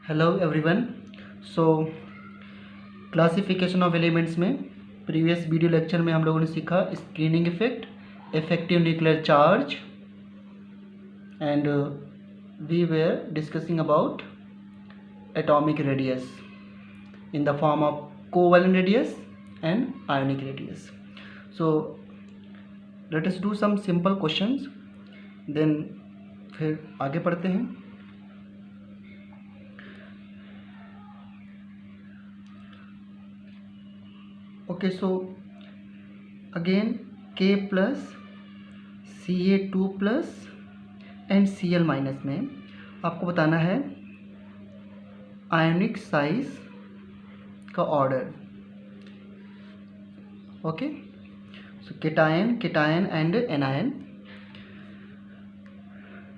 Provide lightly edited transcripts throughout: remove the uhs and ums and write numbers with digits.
Hello everyone. So classification of elements में previous video lecture में हम लोगों ने सीखा screening effect, effective nuclear charge and we were discussing about atomic radius in the form of covalent radius and ionic radius. So let us do some simple questions, then फिर आगे पढ़ते हैं. Okay, so again K plus Ca2 plus and Cl minus में आपको बताना है ionic size का order. Okay, so cation cation and anion.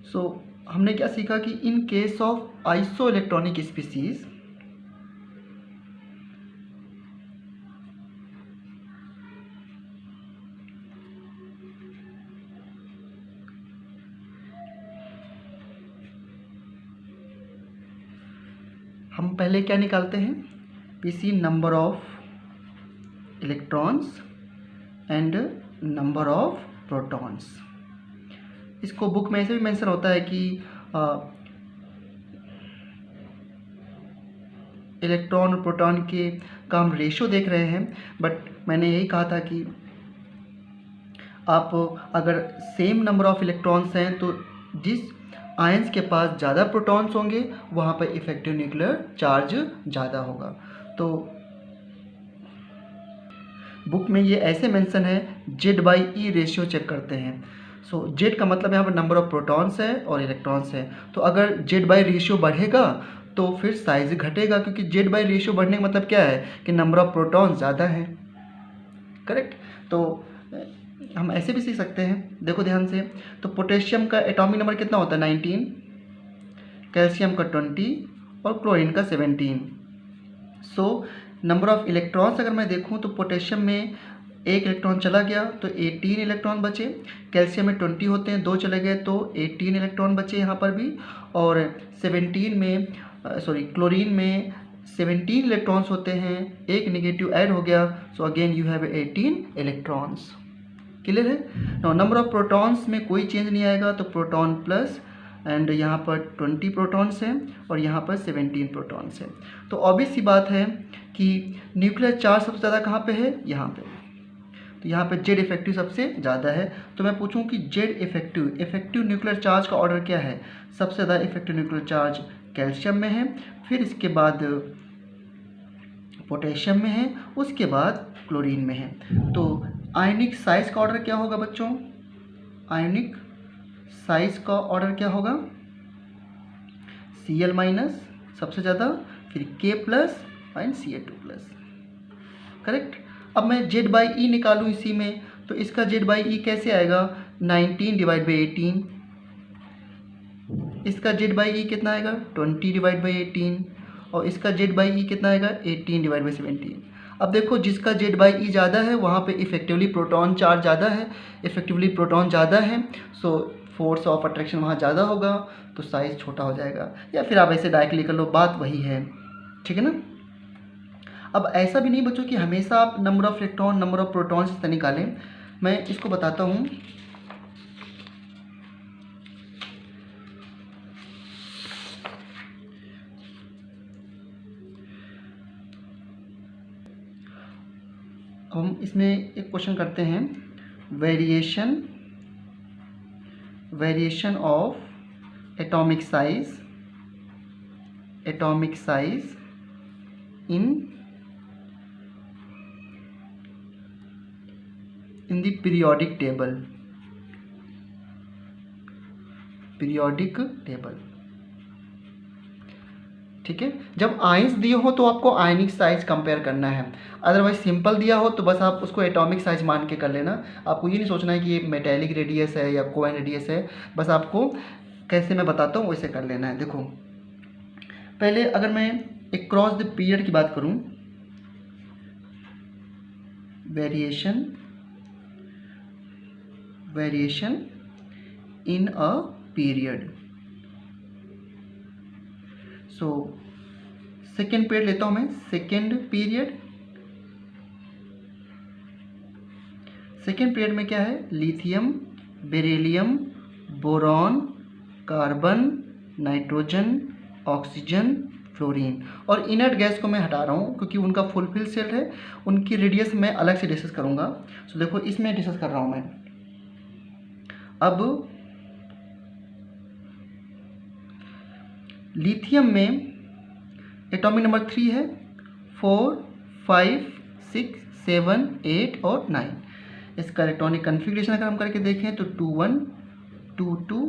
So हमने क्या सीखा कि in case of isoelectronic species हम पहले क्या निकालते हैं, पीसी number of electrons and number of protons. इसको बुक में ऐसे भी मेंशन होता है कि इलेक्ट्रॉन और प्रोटॉन के का हम रेशो देख रहे हैं, बट मैंने यही कहा था कि आप अगर सेम नंबर ऑफ इलेक्ट्रॉन्स हैं तो जिस आयंस के पास ज़्यादा प्रोटॉन्स होंगे वहाँ पर इफेक्टिव न्यूक्लियर चार्ज ज़्यादा होगा. तो बुक में ये ऐसे मेंशन है Z/E रेशियो चेक करते हैं. सो Z का मतलब यहाँ पर नंबर ऑफ प्रोटॉन्स है और इलेक्ट्रॉन्स है. तो अगर Z/E रेशियो बढ़ेगा तो फिर साइज घटेगा, क्योंकि Z/E रेशियो बढ़ने का मतलब क्या है कि नंबर ऑफ प्रोटॉन्स ज़्यादा है. करेक्ट. तो हम ऐसे भी सीख सकते हैं, देखो ध्यान से. तो पोटेशियम का एटॉमिक नंबर कितना होता है 19, कैल्शियम का 20 और क्लोरीन का 17. सो नंबर ऑफ इलेक्ट्रॉन्स अगर मैं देखूं तो पोटेशियम में एक इलेक्ट्रॉन चला गया तो 18 इलेक्ट्रॉन बचे. कैल्शियम में 20 होते हैं, 2 चले गए तो 18 इलेक्ट्रॉन बचे यहाँ पर भी. और 17 में क्लोरीन में 17 इलेक्ट्रॉन्स होते हैं, एक नेगेटिव ऐड हो गया. So again you have 18 electrons. Clear है. नंबर ऑफ प्रोटॉन्स में कोई चेंज नहीं आएगा, तो प्रोटॉन प्लस एंड यहाँ पर 20 प्रोटॉन्स हैं और यहाँ पर 17 प्रोटॉन्स हैं. तो ऑब्वियस सी बात है कि न्यूक्लियर चार्ज सबसे ज़्यादा कहाँ पे है, यहाँ पे. तो यहाँ पे जेड इफेक्टिव सबसे ज़्यादा है. तो मैं पूछूं कि जेड इफेक्टिव न्यूक्लियर चार्ज का ऑर्डर क्या है. सबसे ज़्यादा इफेक्टिव न्यूक्लियर चार्ज कैल्शियम में है, फिर इसके बाद पोटेशियम में है, उसके बाद क्लोरीन में है. तो आयनिक साइज का ऑर्डर क्या होगा बच्चों, आयनिक साइज का ऑर्डर क्या होगा, Cl माइनस सबसे ज़्यादा, फिर K plus and Ca2 plus. Correct. अब मैं Z/E निकालूँ इसी में, तो इसका Z/E कैसे आएगा, 19/18. इसका Z/E कितना आएगा 20/18 और इसका Z/E कितना आएगा 18/17. अब देखो जिसका Z/E ज़्यादा है वहाँ पे इफेक्टिवली प्रोटॉन चार्ज ज़्यादा है, इफेक्टिवली प्रोटॉन ज़्यादा है, सो फोर्स ऑफ अट्रैक्शन वहाँ ज़्यादा होगा, तो साइज़ छोटा हो जाएगा. या फिर आप ऐसे डायरेक्टली कर लो, बात वही है. ठीक है ना. अब ऐसा भी नहीं बच्चों कि हमेशा आप number of electron number of protons से निकालें. मैं इसको बताता हूँ. हम इसमें एक क्वेश्चन करते हैं, variation of atomic size in the periodic table. ठीक है. जब आयंस दिए हो तो आपको आयनिक साइज कंपेयर करना है, अदरवाइज सिंपल दिया हो तो बस आप उसको एटॉमिक साइज मान के कर लेना. आपको ये नहीं सोचना है कि ये मेटेलिक रेडियस है या कोवैलेंट रेडियस है, बस आपको कैसे मैं बताता हूँ वैसे कर लेना है. देखो पहले अगर मैं एक क्रॉस द पीरियड की बात करूँ, variation in a period. So second period लेता हूँ मैं। सेकेंड पीरियड में क्या है, lithium, beryllium, boron, carbon, nitrogen, oxygen, fluorine. और इनर्ट गैस को मैं हटा रहा हूँ क्योंकि उनका फुलफिल सेल है, उनकी रेडियस मैं अलग से डिस्कस करूँगा। तो देखो इसमें डिस्कस कर रहा हूँ मैं। अब लिथियम में एटॉमिक नंबर 3 है, 4, 5, 6, 7, 8 और 9। इसका इलेक्ट्रॉनिक कन्फिग्रेशन अगर हम करके देखें तो 2, 1, 2, 2,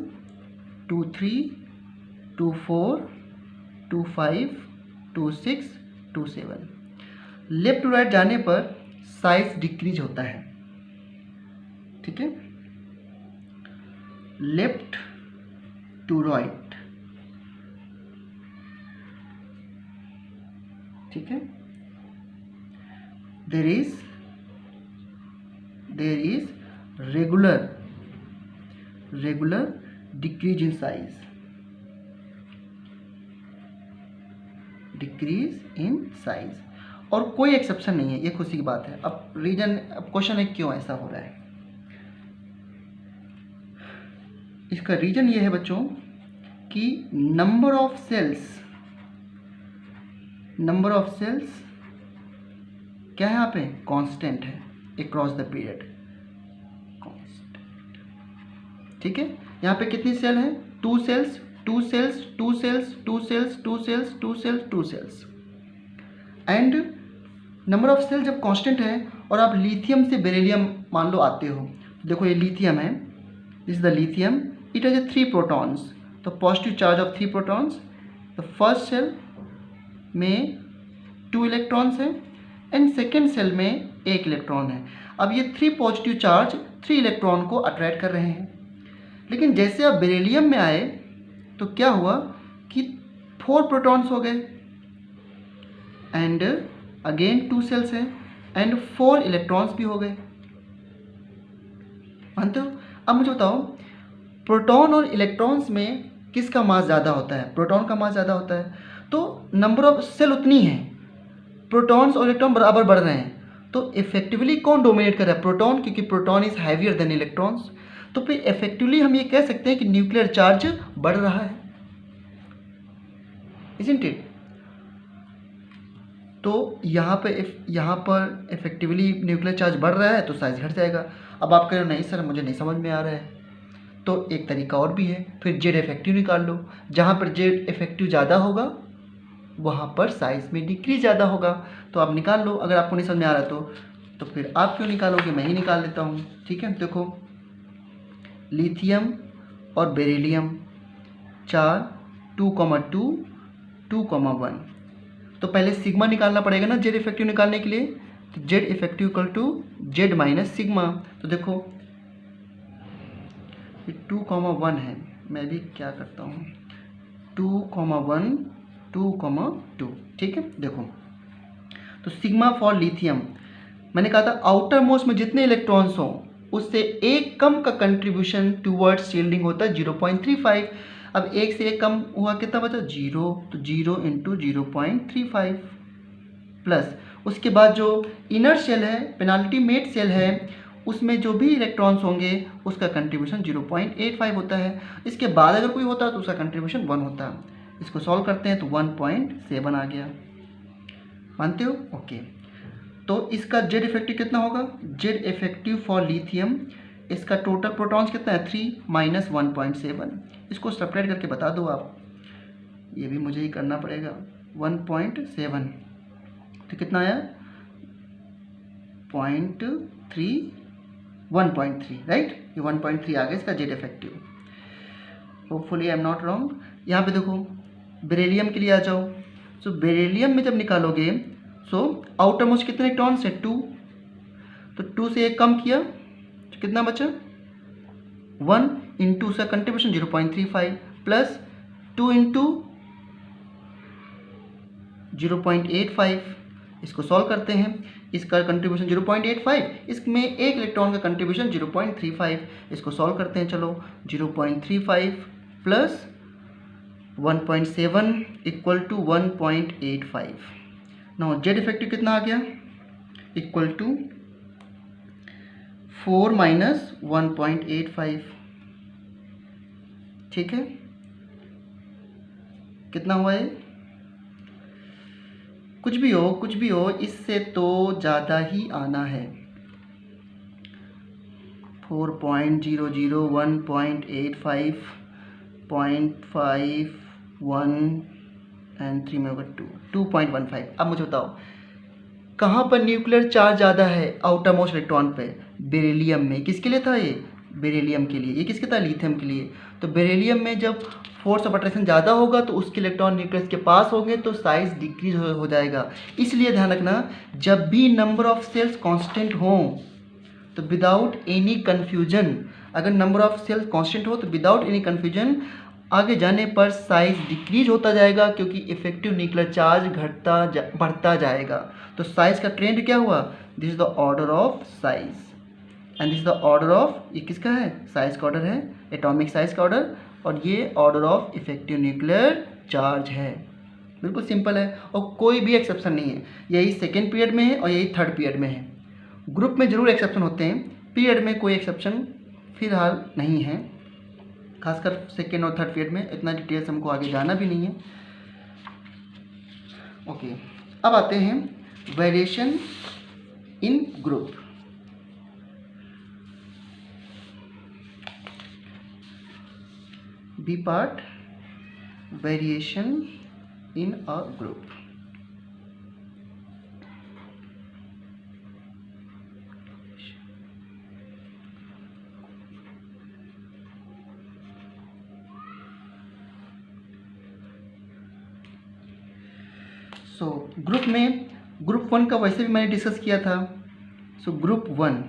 2, 3, 2, 4, 2, 5, 2, 6, 2, 7। लेफ्ट टू राइट जाने पर साइज डिक्रीज होता है, ठीक है। लेफ्ट टू राइट, ठीक है। There is regular decrease in size, और कोई एक्सेप्शन नहीं है, ये खुशी की बात है। अब क्वेश्चन है क्यों ऐसा हो रहा है। इसका रीजन ये है बच्चों कि नंबर ऑफ सेल्स क्या है यहाँ पे, कांस्टेंट है अक्रॉस द पीरियड, ठीक है। यहाँ पे कितनी सेल है, 2 shells, 2 shells, 2 shells, 2 shells, 2 shells, 2 shells, 2 shells. And number of shell जब कांस्टेंट है और आप लिथियम से बेरिलियम मान लो आते हो, देखो ये लिथियम है, this is the lithium, it has 3 protons, तो positive charge of 3 protons. The first shell में 2 इलेक्ट्रॉन्स हैं एंड सेकेंड सेल में 1 इलेक्ट्रॉन है। अब ये 3 पॉजिटिव चार्ज 3 इलेक्ट्रॉन को अट्रैक्ट कर रहे हैं। लेकिन जैसे आप बेरिलियम में आए तो क्या हुआ कि 4 प्रोटॉन्स हो गए एंड अगेन 2 सेल्स हैं एंड 4 इलेक्ट्रॉन्स भी हो गए, मानते हो। अब मुझे बताओ प्रोटॉन और इलेक्ट्रॉन्स में किसका मास ज़्यादा होता है, प्रोटॉन का मास ज़्यादा होता है, तो नंबर ऑफ सेल उतनी है, प्रोटॉन्स और इलेक्ट्रॉन बराबर बढ़ रहे हैं, तो इफेक्टिवली कौन डोमिनेट कर रहा है, प्रोटॉन, क्योंकि proton is heavier than electrons. तो फिर इफेक्टिवली हम ये कह सकते हैं कि न्यूक्लियर चार्ज बढ़ रहा है, इजंट इट। तो यहाँ पर इफेक्टिवली न्यूक्लियर चार्ज बढ़ रहा है तो साइज घट जाएगा। अब आप कह रहे हो नहीं सर मुझे नहीं समझ में आ रहा है, तो एक तरीका और भी है, फिर जेड इफेक्टिव निकाल लो। जहाँ पर जेड इफेक्टिव ज़्यादा होगा वहाँ पर साइज में डिक्रीज ज़्यादा होगा, तो आप निकाल लो। अगर आपको नहीं समझ में आ रहा तो फिर आप क्यों निकालोगे, मैं ही निकाल देता हूँ, ठीक है। देखो लिथियम और बेरिलियम 4, 2,2, 2,1, तो पहले सिग्मा निकालना पड़ेगा ना जेड इफेक्टिव निकालने के लिए, तो Z effective equal to Z minus sigma. तो देखो 2,1 है, मैं भी क्या करता हूँ 2,1, 2,2, ठीक है। देखो तो सिग्मा फॉर लिथियम, मैंने कहा था आउटर मोस्ट में जितने इलेक्ट्रॉन्स हों उससे एक कम का कंट्रीब्यूशन टूवर्ड्स शील्डिंग होता है 0.35। अब एक से एक कम हुआ कितना बचा, 0, तो 0 × 0.35 प्लस उसके बाद जो इनर शेल है, पेनाल्टी मेट सेल है, उसमें जो भी इलेक्ट्रॉन्स होंगे उसका कंट्रीब्यूशन 0.85 होता है। इसके बाद अगर कोई होता तो उसका कंट्रीब्यूशन 1 होता। इसको सॉल्व करते हैं तो 1.7 आ गया, मानते हो, ओके। तो इसका जेड इफेक्टिव कितना होगा, जेड इफेक्टिव फॉर लिथियम, इसका टोटल प्रोटॉन्स कितना है 3 माइनस 1.7, इसको सब्ट्रैक्ट करके बता दो आप, ये भी मुझे ही करना पड़ेगा। 1.7 तो कितना आया 1.3, राइट, ये 1.3 आ गया इसका Z effective. Hopefully I am not wrong. यहाँ पे देखो बेरिलियम के लिए आ जाओ। सो बेरिलियम में जब निकालोगे सो आउटर मोस्ट कितने इलेक्ट्रॉन्स है 2, तो 2 से एक कम किया तो कितना बचा 1 × उसका कंट्रीब्यूशन 0.35 प्लस 2 × 0.85, इसको सॉल्व करते हैं। इसका कंट्रीब्यूशन 0.85, इसमें एक इलेक्ट्रॉन का कंट्रीब्यूशन 0.35, इसको सॉल्व करते हैं। चलो 0.35 plus 1.7 equal to 1.85। Now Z effective कितना आ गया, इक्वल टू 4 माइनस 1.85। ठीक है, कितना हुआ ये, कुछ भी हो इससे तो ज़्यादा ही आना है। 4.00 1.85 0.51 एंड 3 में होगा 2.15। अब मुझे बताओ कहाँ पर न्यूक्लियर चार्ज ज़्यादा है, आउटर मोस्ट इलेक्ट्रॉन पे, बेरिलियम में। किसके लिए था ये, बेरिलियम के लिए। ये किसके था, लिथियम के लिए। तो बेरिलियम में जब फोर्स ऑफ अट्रैक्शन ज़्यादा होगा तो उसके इलेक्ट्रॉन न्यूक्लियस के पास होंगे तो साइज डिक्रीज हो जाएगा। इसलिए ध्यान रखना, जब भी नंबर ऑफ सेल्स कांस्टेंट हों तो विदाउट एनी कन्फ्यूजन, अगर नंबर ऑफ सेल्स कांस्टेंट हो तो विदाउट एनी कन्फ्यूजन आगे जाने पर साइज डिक्रीज होता जाएगा, क्योंकि इफेक्टिव न्यूक्लियर चार्ज बढ़ता जाएगा। तो साइज का ट्रेंड क्या हुआ, this is the order of size and this is the order of, ये किसका है, साइज का ऑर्डर है, एटॉमिक साइज का ऑर्डर, और ये order of effective nuclear charge है। बिल्कुल सिंपल है और कोई भी एक्सेप्शन नहीं है। यही सेकेंड पीरियड में है और यही थर्ड पीरियड में है। ग्रुप में जरूर एक्सेप्शन होते हैं, पीरियड में कोई एक्सेप्शन फिलहाल नहीं है, खासकर सेकेंड और थर्ड पीरियड में इतना डिटेल्स हमको आगे जाना भी नहीं है। ओके, अब आते हैं variation in group. B part, variation in a group. So group में, ग्रुप 1 का वैसे भी मैंने डिस्कस किया था। सो ग्रुप 1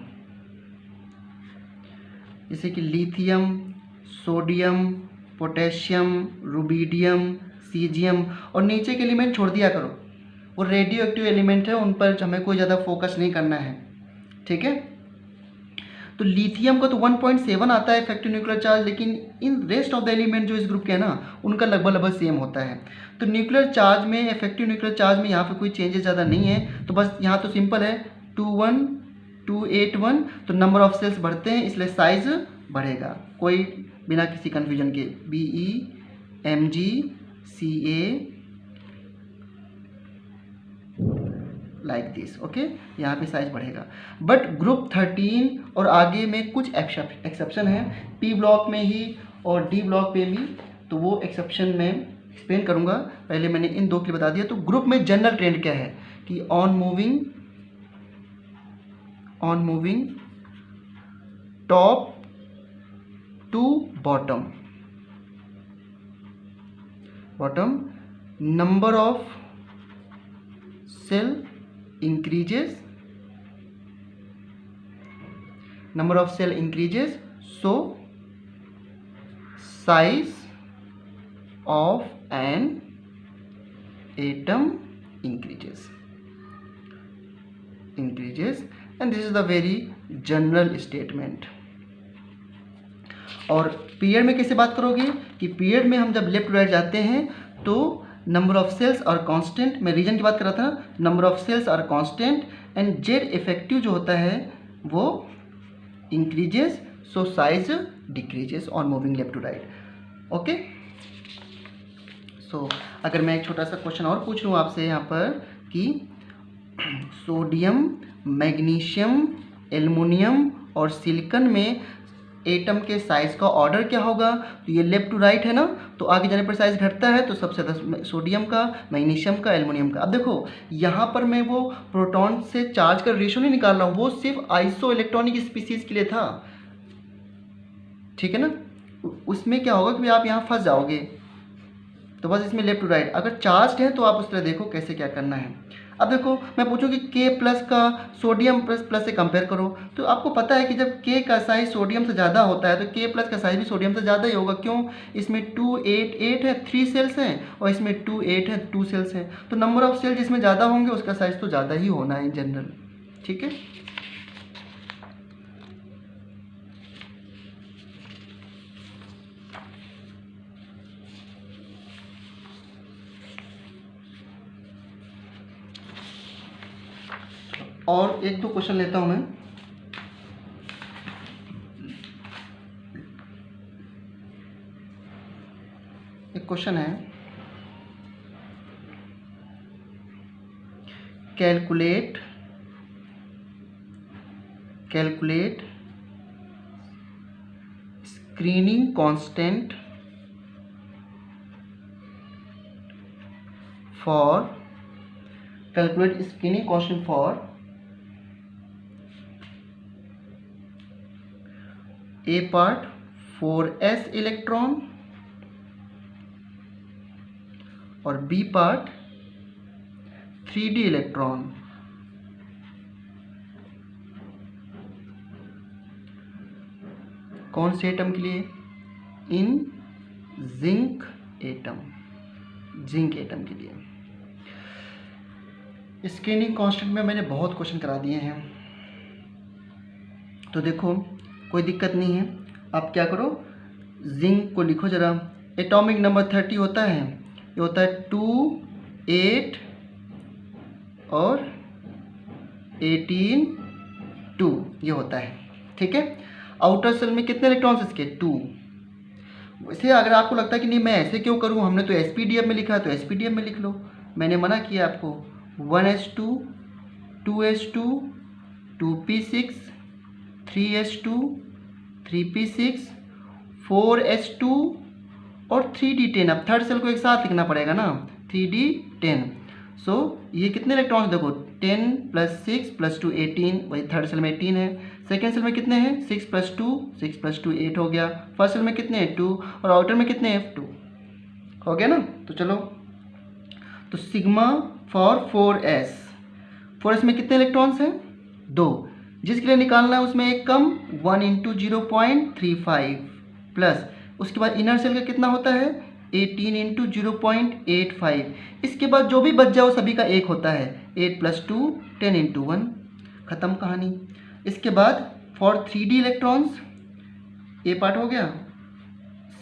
जैसे कि lithium, sodium, potassium, rubidium, caesium, और नीचे के एलिमेंट छोड़ दिया करो, वो रेडियो एक्टिव एलिमेंट है, उन पर हमें कोई ज़्यादा फोकस नहीं करना है। ठीक है, तो लिथियम का तो 1.7 आता है इफेक्टिव न्यूक्लियर चार्ज, लेकिन in rest of the element जो इस ग्रुप के हैं ना, उनका लगभग सेम होता है। तो न्यूक्लियर चार्ज में, इफेक्टिव न्यूक्लियर चार्ज में यहाँ पे कोई चेंजेस ज़्यादा नहीं है। तो बस यहाँ तो सिंपल है 21281, तो नंबर ऑफ सेल्स बढ़ते हैं इसलिए साइज बढ़ेगा, कोई बिना किसी कन्फ्यूजन के। BeMgCa like this. ओके, यहाँ पे साइज बढ़ेगा। बट ग्रुप 13 और आगे में कुछ एक्सेप्शन है, पी ब्लॉक में ही और डी ब्लॉक पे भी, तो वो एक्सेप्शन में एक्सप्लेन करूँगा। पहले मैंने इन दो के बता दिया। तो ग्रुप में जनरल ट्रेंड क्या है कि on moving top to bottom, number of shell increases, so size of an atom increases and this is the very general statement। और पीरियड में कैसे बात करोगे कि पीरियड में हम जब लेफ्ट राइट जाते हैं तो number of shells are constant, मैं रीजन की बात कर रहा था, number of shells are constant and Z effective जो होता है वो increases, so size decreases on moving left to right. Okay, so अगर मैं एक छोटा सा क्वेश्चन और पूछ लूँ आपसे यहाँ पर कि सोडियम, मैग्नीशियम, एल्युमिनियम और सिलिकॉन में एटम के साइज का ऑर्डर क्या होगा, तो ये लेफ्ट टू राइट है ना, तो आगे जाने पर साइज घटता है, तो सबसे ज़्यादा सोडियम का, मैग्नीशियम का, एल्युमिनियम का। अब देखो यहाँ पर मैं वो प्रोटॉन से चार्ज का रेशियो नहीं निकाल रहा हूँ, वो सिर्फ आइसो इलेक्ट्रॉनिक स्पीसीज के लिए था। ठीक है ना, उसमें क्या होगा कि आप यहाँ फंस जाओगे, तो बस इसमें लेफ्ट टू राइट। अगर चार्ज है तो आप उस तरह देखो कैसे क्या करना है। अब देखो मैं पूछूँ कि K प्लस का सोडियम प्लस से कंपेयर करो, तो आपको पता है कि जब K का साइज सोडियम से ज़्यादा होता है तो K प्लस का साइज भी सोडियम से ज़्यादा ही होगा। क्यों, इसमें 288 है 3 सेल्स हैं और इसमें 28 है 2 सेल्स हैं, तो नंबर ऑफ सेल जिसमें ज़्यादा होंगे उसका साइज तो ज़्यादा ही होना है इन जनरल। ठीक है, और एक दो क्वेश्चन लेता हूँ मैं। एक क्वेश्चन है, calculate screening constant for A part 4s electron और B पार्ट 3d इलेक्ट्रॉन। कौन से एटम के लिए? इन जिंक एटम के लिए। स्क्रीनिंग कांस्टेंट में मैंने बहुत क्वेश्चन करा दिए हैं, तो देखो कोई दिक्कत नहीं है। आप क्या करो, जिंक को लिखो जरा। एटॉमिक नंबर 30 होता है, ये होता है 2, 8 और 18, 2 ये होता है, ठीक है। आउटर सेल में कितने इलेक्ट्रॉन्स इसके? 2। वैसे अगर आपको लगता है कि नहीं मैं ऐसे क्यों करूं, हमने तो एसपीडीएफ में लिखा है तो एसपीडीएफ में लिख लो। मैंने मना किया आपको। 1s2, 2s2, 2p6, 3s2, 3p6, 4s2 और 3d10। अब थर्ड सेल को एक साथ लिखना पड़ेगा ना, 3d10। सो ये कितने इलेक्ट्रॉन्स देखो, 10 + 6 + 2 18, वही थर्ड सेल में 18 है। सेकेंड सेल में कितने हैं? 6 + 2 6 + 2 8 हो गया। फर्स्ट सेल में कितने हैं? 2 और आउटर में कितने हैं? 2 हो गया ना। तो चलो, तो सिग्मा फॉर 4s में कितने इलेक्ट्रॉन्स हैं? 2। जिसके लिए निकालना है उसमें एक कम, 1 × 0.35 प्लस उसके बाद इनर सेल का कितना होता है? 18 × 0.85। इसके बाद जो भी बच जाए वो सभी का 1 होता है। 8 + 2 10 × 1, ख़त्म कहानी। इसके बाद for 3d electrons, A part हो गया,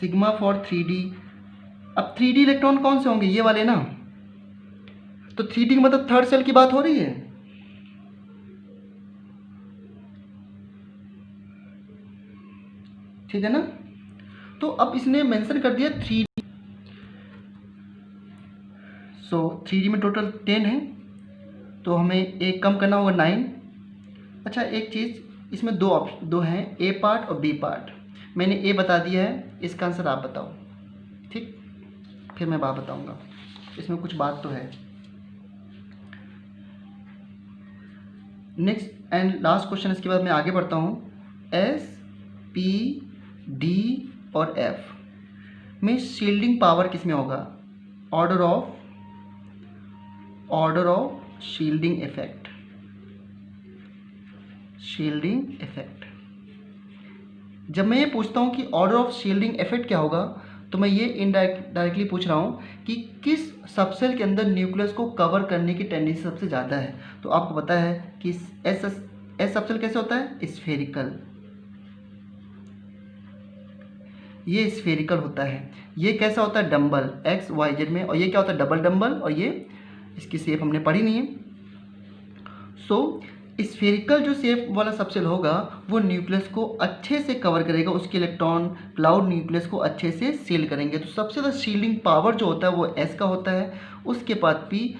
सिग्मा फॉर 3d। अब 3d इलेक्ट्रॉन कौन से होंगे? ये वाले ना। तो 3d का मतलब थर्ड सेल की बात हो रही है। ठीक है ना। तो अब इसने मेंशन कर दिया 3d। सो 3d में टोटल 10 है, तो हमें एक कम करना होगा 9। अच्छा एक चीज़, इसमें दो हैं, ए पार्ट और बी पार्ट। मैंने ए बता दिया है, इसका आंसर आप बताओ, ठीक। फिर मैं बात बताऊंगा, इसमें कुछ बात तो है। नेक्स्ट एंड लास्ट क्वेश्चन, इसके बाद मैं आगे बढ़ता हूँ। एस, पी, डी और एफ में शील्डिंग पावर किस में होगा? Order of shielding effect. जब मैं ये पूछता हूँ कि ऑर्डर ऑफ शील्डिंग इफेक्ट क्या होगा, तो मैं ये डायरेक्टली पूछ रहा हूँ कि किस सबसेल के अंदर न्यूक्लियस को कवर करने की टेंडेंसी सबसे ज़्यादा है। तो आपको पता है कि एस सबसेल कैसे होता है? स्फेरिकल। ये स्फेरिकल होता है। ये कैसा होता है? डंबल, एक्स वाई जेड में। और ये क्या होता है? Double dumbbell. और ये इसकी शेप हमने पढ़ी नहीं है। सो स्फेरिकल जो शेप वाला सबसेल होगा वो न्यूक्लियस को अच्छे से कवर करेगा, उसके इलेक्ट्रॉन क्लाउड न्यूक्लियस को अच्छे से सील करेंगे। तो सबसे ज़्यादा शील्डिंग पावर जो होता है वो एस का होता है, उसके बाद पी,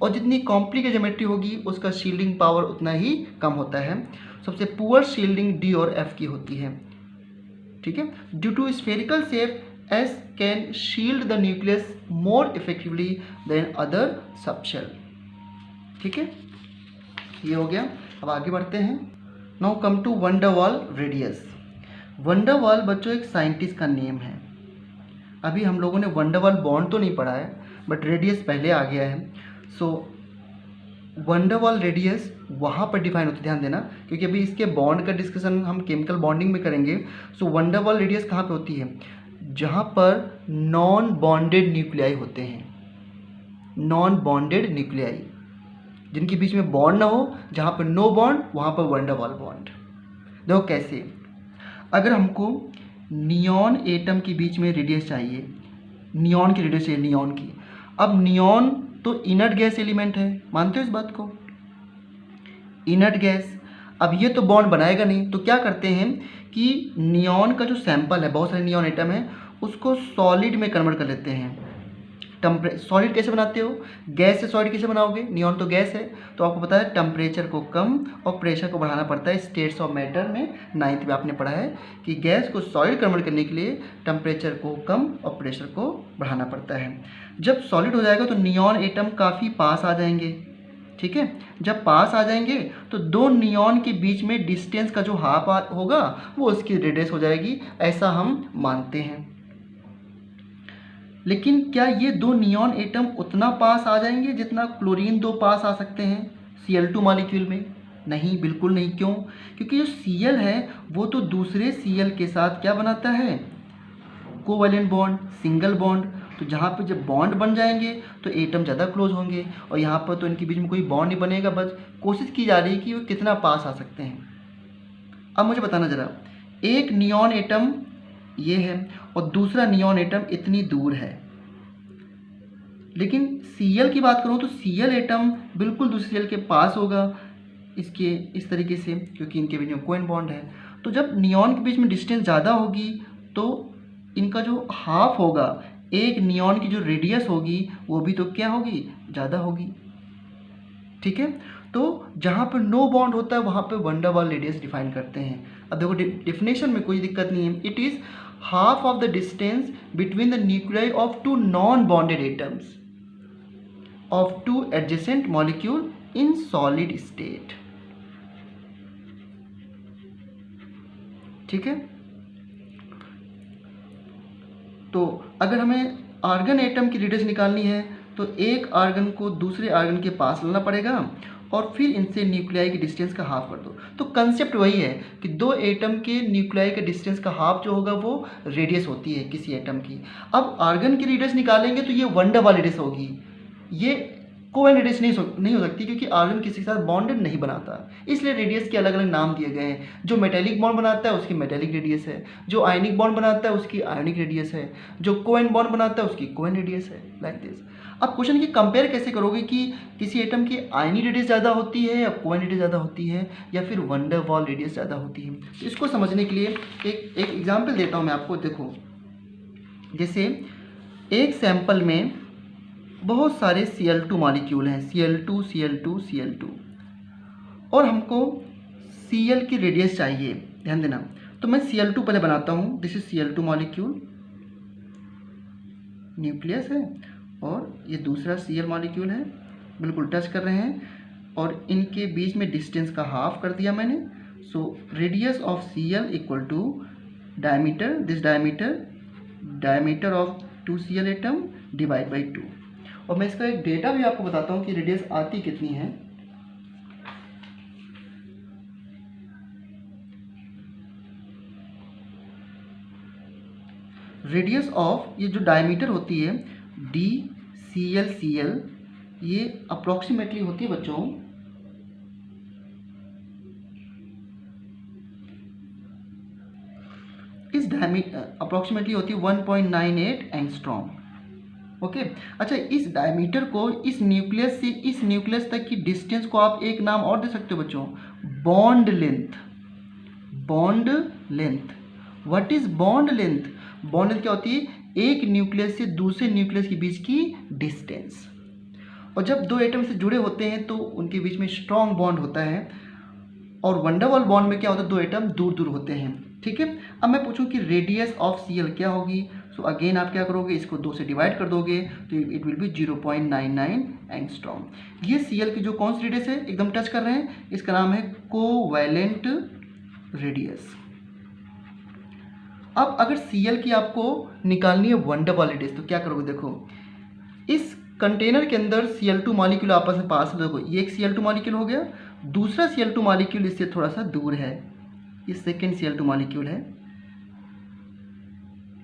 और जितनी कॉम्प्लिकेटेड ज्योमेट्री होगी उसका शील्डिंग पावर उतना ही कम होता है। सबसे पुअर शील्डिंग डी और एफ की होती है, ठीक है। Due to spherical shape, S can shield the nucleus more effectively than other subshell, ठीक है। ये हो गया। अब आगे बढ़ते हैं। Now come to van der वाल रेडियस। वैन डर वाल बच्चों एक साइंटिस्ट का नेम है। अभी हम लोगों ने वैन डर वाल बॉन्ड तो नहीं पढ़ा है, बट रेडियस पहले आ गया है। सो वैन डर वाल रेडियस वहाँ पर डिफाइन होती है, ध्यान देना, क्योंकि अभी इसके बॉन्ड का डिस्कशन हम केमिकल बॉन्डिंग में करेंगे। सो वैन डर वाल रेडियस कहाँ पे होती है? जहाँ पर नॉन बॉन्डेड न्यूक्लियाई होते हैं, नॉन बॉन्डेड न्यूक्लियाई जिनके बीच में बॉन्ड ना हो, जहाँ पर नो बॉन्ड वहाँ पर वैन डर वाल बॉन्ड। देखो कैसे, अगर हमको नियॉन एटम के बीच में रेडियस चाहिए, नियॉन की रेडियस चाहिए, नियॉन की। अब नियॉन तो इनर्ट गैस एलिमेंट है, मानते हो इस बात को? Inert gas. अब ये तो बॉन्ड बनाएगा नहीं, तो क्या करते हैं कि नियॉन का जो सैंपल है, बहुत सारे नियॉन एटम है, उसको सॉलिड में कन्वर्ट कर लेते हैं। सॉलिड कैसे बनाते हो, गैस से सॉलिड कैसे बनाओगे, नियॉन तो गैस है, तो आपको पता है टेम्परेचर को कम और प्रेशर को बढ़ाना पड़ता है। स्टेट्स ऑफ मैटर में 9th में आपने पढ़ा है कि गैस को सॉलिड कन्वर्ट करने के लिए टेम्परेचर को कम और प्रेशर को बढ़ाना पड़ता है। जब सॉलिड हो जाएगा तो नियॉन एटम काफ़ी पास आ जाएंगे, ठीक है। जब पास आ जाएंगे तो दो नियॉन के बीच में डिस्टेंस का जो हाफ होगा वो उसकी रेडियस हो जाएगी, ऐसा हम मानते हैं। लेकिन क्या ये दो नियॉन एटम उतना पास आ जाएंगे जितना क्लोरीन दो पास आ सकते हैं Cl2 मॉलिक्यूल में? नहीं, बिल्कुल नहीं। क्यों? क्योंकि जो Cl है वो तो दूसरे Cl के साथ क्या बनाता है, कोवैलेंट बॉन्ड, सिंगल बॉन्ड। तो जहाँ पे जब बॉन्ड बन जाएंगे तो एटम ज़्यादा क्लोज होंगे, और यहाँ पर तो इनके बीच में कोई बॉन्ड नहीं बनेगा, बस कोशिश की जा रही है कि वो कितना पास आ सकते हैं। अब मुझे बताना ज़रा, एक नियॉन एटम ये है और दूसरा नियॉन एटम इतनी दूर है, लेकिन Cl की बात करूँ तो Cl एटम बिल्कुल दूसरे Cl के पास होगा, इसके इस तरीके से, क्योंकि इनके बीच में कोवेलेंट बॉन्ड है। तो जब नियॉन के बीच में डिस्टेंस ज़्यादा होगी तो इनका जो हाफ होगा, एक नियॉन की जो रेडियस होगी वो भी तो क्या होगी, ज़्यादा होगी, ठीक है। तो जहाँ पर नो बॉन्ड होता है वहाँ पे वन डर वाल रेडियस डिफाइन करते हैं। अब देखो डिफिनेशन में कोई दिक्कत नहीं है, it is half of the distance between the nuclei of two non bonded atoms of two adjacent molecule in solid state, ठीक है। तो अगर हमें आर्गन एटम की रेडियस निकालनी है तो एक आर्गन को दूसरे आर्गन के पास लाना पड़ेगा और फिर इनसे न्यूक्लियाई की डिस्टेंस का हाफ कर दो। तो कंसेप्ट वही है कि दो एटम के न्यूक्लियाई के डिस्टेंस का हाफ जो होगा वो रेडियस होती है किसी एटम की। अब आर्गन की रेडियस निकालेंगे तो ये वन डर वाल रेडियस होगी, ये कोवेलेंट रेडियस नहीं हो सकती, क्योंकि आर्गन किसी के साथ बॉन्डेड नहीं बनाता, इसलिए रेडियस के अलग अलग नाम दिए गए हैं। जो मेटेलिक बॉन्ड बनाता है उसकी मेटेलिक रेडियस है, जो आयनिक बॉन्ड बनाता है उसकी आयनिक रेडियस है, जो कोवेलेंट बॉन्ड बनाता है उसकी कोवेलेंट रेडियस है, लाइक दिस। अब क्वेश्चन की कंपेयर कैसे करोगे कि किसी एटम की आयनिक रेडियस ज़्यादा होती है या कोवेलेंट रेडियस ज़्यादा होती है या फिर वन डर वाल रेडियस ज़्यादा होती है। तो इसको समझने के लिए एक एग्जाम्पल देता हूँ मैं आपको। देखो, जैसे एक सैंपल में बहुत सारे Cl2 मॉलिक्यूल हैं, Cl2 Cl2 Cl2, और हमको Cl की रेडियस चाहिए, ध्यान देना। तो मैं Cl2 पहले बनाता हूँ, this is Cl2 molecule, nucleus है, और ये दूसरा Cl मॉलिक्यूल है, बिल्कुल टच कर रहे हैं, और इनके बीच में डिस्टेंस का हाफ कर दिया मैंने। So radius of Cl equal to diameter, this diameter of 2 Cl atom divide by 2। और मैं इसका एक डेटा भी आपको बताता हूँ कि रेडियस आती कितनी है। रेडियस ऑफ ये जो डायमीटर होती है DCl, ये अप्रोक्सीमेटली होती है बच्चों इस डायमीटर अप्रोक्सीमेटली होती है 1.98 एंगस्ट्रॉम, ओके। अच्छा, इस डायमीटर को इस न्यूक्लियस से इस न्यूक्लियस तक की डिस्टेंस को आप एक नाम और दे सकते हो बच्चों, bond length. Bond length, what is bond length? Bond length क्या होती है, एक न्यूक्लियस से दूसरे न्यूक्लियस के बीच की डिस्टेंस। और जब दो एटम से जुड़े होते हैं तो उनके बीच में स्ट्रॉन्ग बॉन्ड होता है, और वन डर वाल बॉन्ड में क्या होता है, दो एटम दूर दूर होते हैं, ठीक है। अब मैं पूछूं कि रेडियस ऑफ Cl क्या होगी, सो अगेन आप क्या करोगे, इसको 2 से डिवाइड कर दोगे तो इट विल बी 0.99 एंगस्ट्रॉम। ये Cl की जो कौन सी रेडियस है, एकदम टच कर रहे हैं, इसका नाम है कोवैलेंट रेडियस। अब अगर Cl की आपको निकालनी है वन डर वाल रेडियस तो क्या करोगे, देखो इस कंटेनर के अंदर Cl2 मॉलिक्यूल आपस में पास, देखो ये एक Cl2 मॉलिक्यूल हो गया, दूसरा Cl2 मॉलिक्यूल इससे थोड़ा सा दूर है, ये सेकेंड Cl2 मॉलिक्यूल है,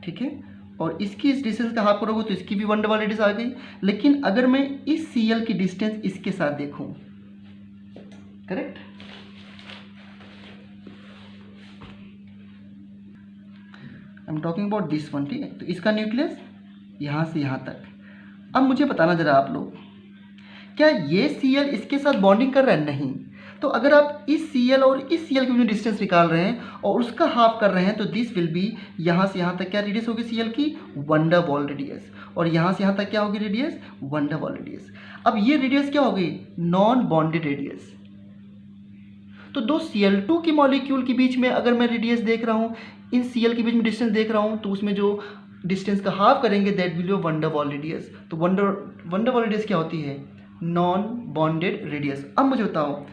ठीक है। और इसकी इस डिस्टेंस का हाफ करोगे तो इसकी भी वन डर वाल रेडियस आ गई। लेकिन अगर मैं इस Cl की डिस्टेंस इसके साथ देखूं, correct, I am talking about this one, ठीक है। तो इसका न्यूक्लियस यहाँ से यहाँ तक। अब मुझे बताना जरा आप लोग, क्या ये Cl इसके साथ बॉन्डिंग कर रहा है? नहीं। तो अगर आप इस Cl और इस Cl के बीच में डिस्टेंस निकाल रहे हैं और उसका हाफ कर रहे हैं तो दिस विल बी, यहाँ से यहाँ तक क्या रेडियस होगी Cl की, वन द वॉल रेडियस, और यहाँ से यहाँ तक क्या होगी radius, one the wall radius. अब ये रेडियस क्या होगी, नॉन बॉन्डेड रेडियस। तो दो Cl2 के मॉलिक्यूल के बीच में अगर मैं रेडियस देख रहा हूँ, इन Cl के बीच में डिस्टेंस देख रहा हूँ, तो उसमें जो डिस्टेंस का हाफ करेंगे that will be one the wall radius. तो वन द वॉल रेडियस क्या होती है, नॉन बॉन्डेड रेडियस। अब मुझे बताओ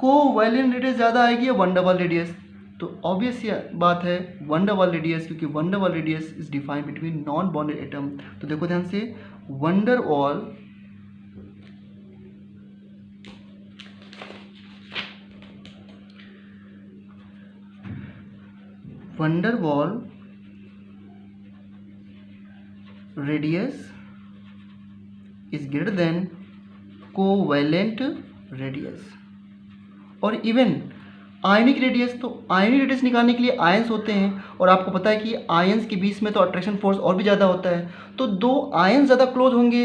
कोवैलेंट रेडियस ज़्यादा आएगी या वन ड वाल रेडियस, तो ऑब्वियस बात है वन ड वाल रेडियस, क्योंकि one der Waals radius is defined between non bonded atom. तो देखो ध्यान से, one der Waals radius is greater than covalent radius. और इवन आयनिक रेडियस, तो आयनिक रेडियस निकालने के लिए आयंस होते हैं, और आपको पता है कि आयंस के बीच में तो अट्रैक्शन फोर्स और भी ज़्यादा होता है। तो दो आयंस ज़्यादा क्लोज होंगे,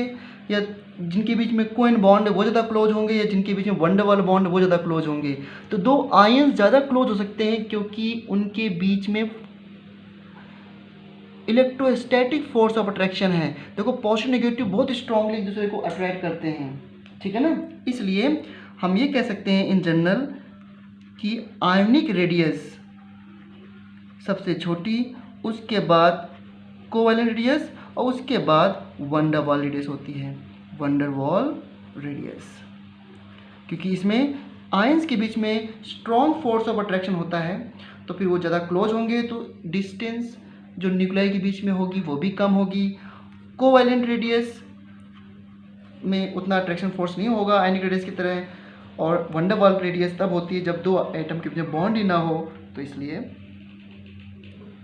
या जिनके बीच में कोएन बॉन्ड है वो ज़्यादा क्लोज होंगे, या जिनके बीच में वन ड वाल बॉन्ड वो ज़्यादा क्लोज होंगे। तो दो आयंस ज़्यादा क्लोज हो सकते हैं क्योंकि उनके बीच में इलेक्ट्रोस्टैटिक फोर्स ऑफ अट्रैक्शन है। देखो पॉजिटिव नेगेटिव बहुत स्ट्रांगली एक दूसरे को अट्रैक्ट करते हैं, ठीक है ना। इसलिए हम ये कह सकते हैं इन जनरल कि आयनिक रेडियस सबसे छोटी, उसके बाद कोवैलेंट रेडियस, और उसके बाद वन ड वाल रेडियस होती है, वन ड वाल रेडियस, क्योंकि इसमें आयंस के बीच में स्ट्रॉन्ग फोर्स ऑफ अट्रैक्शन होता है। तो फिर वो ज़्यादा क्लोज होंगे तो डिस्टेंस जो न्यूक्लियाई के बीच में होगी वो भी कम होगी। कोवैलेंट रेडियस में उतना अट्रैक्शन फोर्स नहीं होगा आयनिक रेडियस की तरह, और वन ड वाल रेडियस तब होती है जब दो एटम के बीच में बॉन्ड ही ना हो, तो इसलिए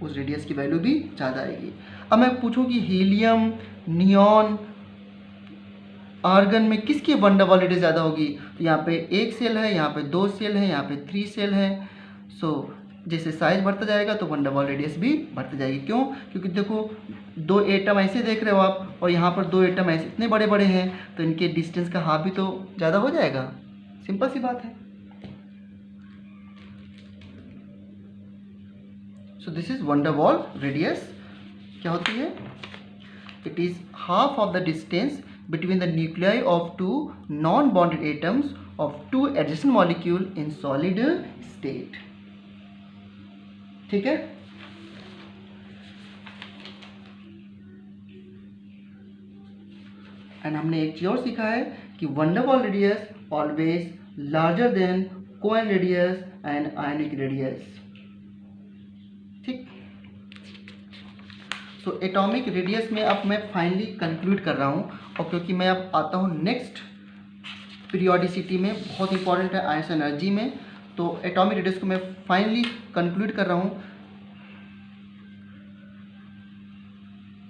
उस रेडियस की वैल्यू भी ज़्यादा आएगी। अब मैं पूछूं कि हीलियम, नियॉन, आर्गन में किसकी वन ड वाल रेडियस ज़्यादा होगी, तो यहाँ पे एक सेल है, यहाँ पे दो सेल है, यहाँ पे 3 सेल है। सो जैसे साइज बढ़ता जाएगा तो वन ड वाल रेडियस भी बढ़ती जाएगी। क्यों, क्योंकि देखो दो एटम ऐसे देख रहे हो आप, और यहाँ पर दो एटम ऐसे इतने बड़े बड़े हैं, तो इनके डिस्टेंस का हाफ भी तो ज़्यादा हो जाएगा, सिंपल सी बात है। So this is one der Waals radius, क्या होती है, it is half of the distance between the nuclei of two non bonded atoms of two adjacent molecule in solid state, ठीक है। एंड हमने एक चीज और सीखा है कि van der Waals radius always larger than covalent radius and ionic radius, ठीक। सो एटॉमिक रेडियस में अब मैं फाइनली कंक्लूड कर रहा हूं, और क्योंकि मैं अब आता हूं नेक्स्ट पीरियोडिसिटी में, बहुत इंपॉर्टेंट है आयंस एनर्जी में, तो एटॉमिक रेडियस को मैं फाइनली कंक्लूड कर रहा हूं।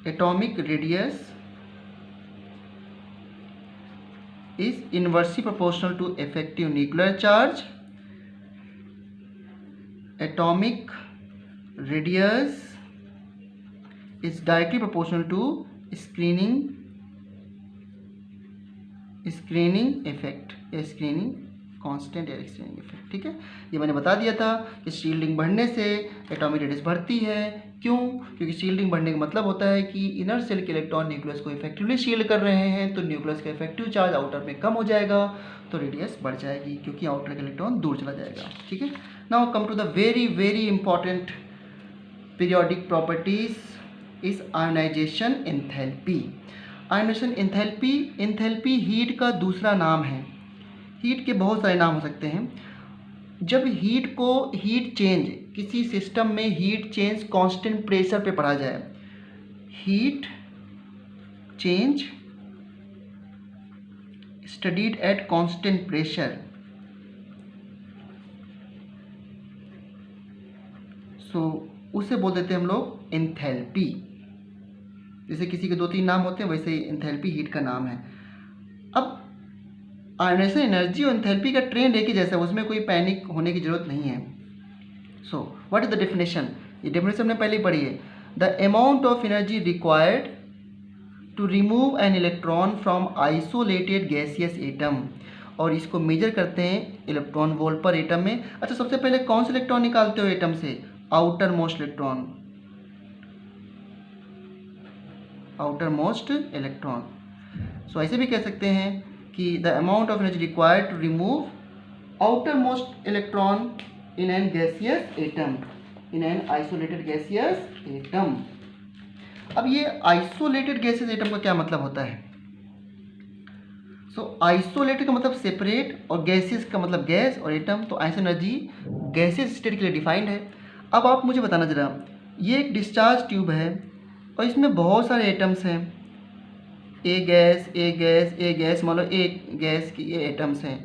Atomic radius is inversely proportional to effective nuclear charge. Atomic radius is directly proportional to screening effect या screening कांस्टेंट या स्क्रीनिंग इफेक्ट, ठीक है। ये मैंने बता दिया था कि शील्डिंग बढ़ने से एटॉमिक रेडियस बढ़ती है। क्यों, क्योंकि शील्डिंग बढ़ने का मतलब होता है कि इनर सेल के इलेक्ट्रॉन न्यूक्लियस को इफेक्टिवली शील्ड कर रहे हैं, तो न्यूक्लियस का इफेक्टिव चार्ज आउटर में कम हो जाएगा, तो रेडियस बढ़ जाएगी, क्योंकि आउटर का इलेक्ट्रॉन दूर चला जाएगा, ठीक है। Now come to the very very important periodic properties is ionisation enthalpy. Ionisation enthalpy, enthalpy heat का दूसरा नाम है। हीट के बहुत सारे नाम हो सकते हैं। जब हीट चेंज किसी सिस्टम में हीट चेंज कांस्टेंट प्रेशर पे पढ़ा जाए, heat change studied at constant pressure, so उसे बोल देते हैं हम लोग एंथैल्पी। जैसे किसी के 2-3 नाम होते हैं, वैसे एंथैल्पी हीट का नाम है। अब आयोनाइजेशन एनर्जी और एंथैल्पी का ट्रेंड एक ही जैसा है, उसमें कोई पैनिक होने की जरूरत नहीं है। So what is the definition, ये डेफिनेशन हमने पहले ही पढ़ी है। The amount of energy required to remove an electron from isolated gaseous atom, और इसको मेजर करते हैं इलेक्ट्रॉन वोल्ट पर एटम में। अच्छा, सबसे पहले कौन से इलेक्ट्रॉन निकालते हो एटम से? Outermost electron, outermost electron. So ऐसे भी कह सकते हैं कि the amount of energy required to remove outermost electron in an gaseous atom, in an isolated gaseous atom. अब ये आइसोलेटेड गैसियस एटम का क्या मतलब होता है? सो आइसोलेटेड का मतलब सेपरेट और गैसियस का मतलब गैस और एटम, तो आइसो एनर्जी गैसियस स्टेट के लिए डिफाइंड है। अब आप मुझे बताना जरा, ये एक डिस्चार्ज ट्यूब है और इसमें बहुत सारे एटम्स हैं, ए गैस ए गैस ए गैस, मान लो एक गैस की ये एटम्स हैं।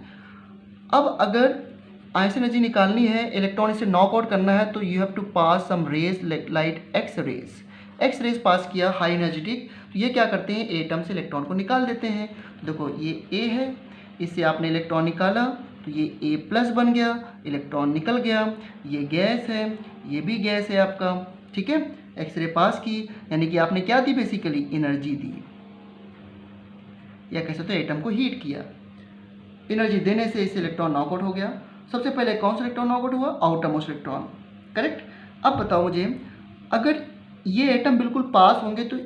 अब अगर आइसो एनर्जी निकालनी है, इलेक्ट्रॉन इसे नॉकआउट करना है, तो you have to pass some rays light X rays. X rays pass किया हाई एनर्जेटिक, तो ये क्या करते हैं, एटम से इलेक्ट्रॉन को निकाल देते हैं। देखो ये ए है, इससे आपने इलेक्ट्रॉन निकाला तो ये ए प्लस बन गया, इलेक्ट्रॉन निकल गया। ये गैस है, ये भी गैस है आपका, ठीक है। एक्सरे पास की, यानी कि आपने क्या दी, बेसिकली एनर्जी दी, या कह सकते हो एटम को हीट किया। एनर्जी देने से इस इलेक्ट्रॉन नॉकआउट हो गया। सबसे पहले कौन सा इलेक्ट्रॉन नॉकआउट हुआ? Outer most electron, correct. अब बताओ मुझे, अगर ये एटम बिल्कुल पास होंगे तो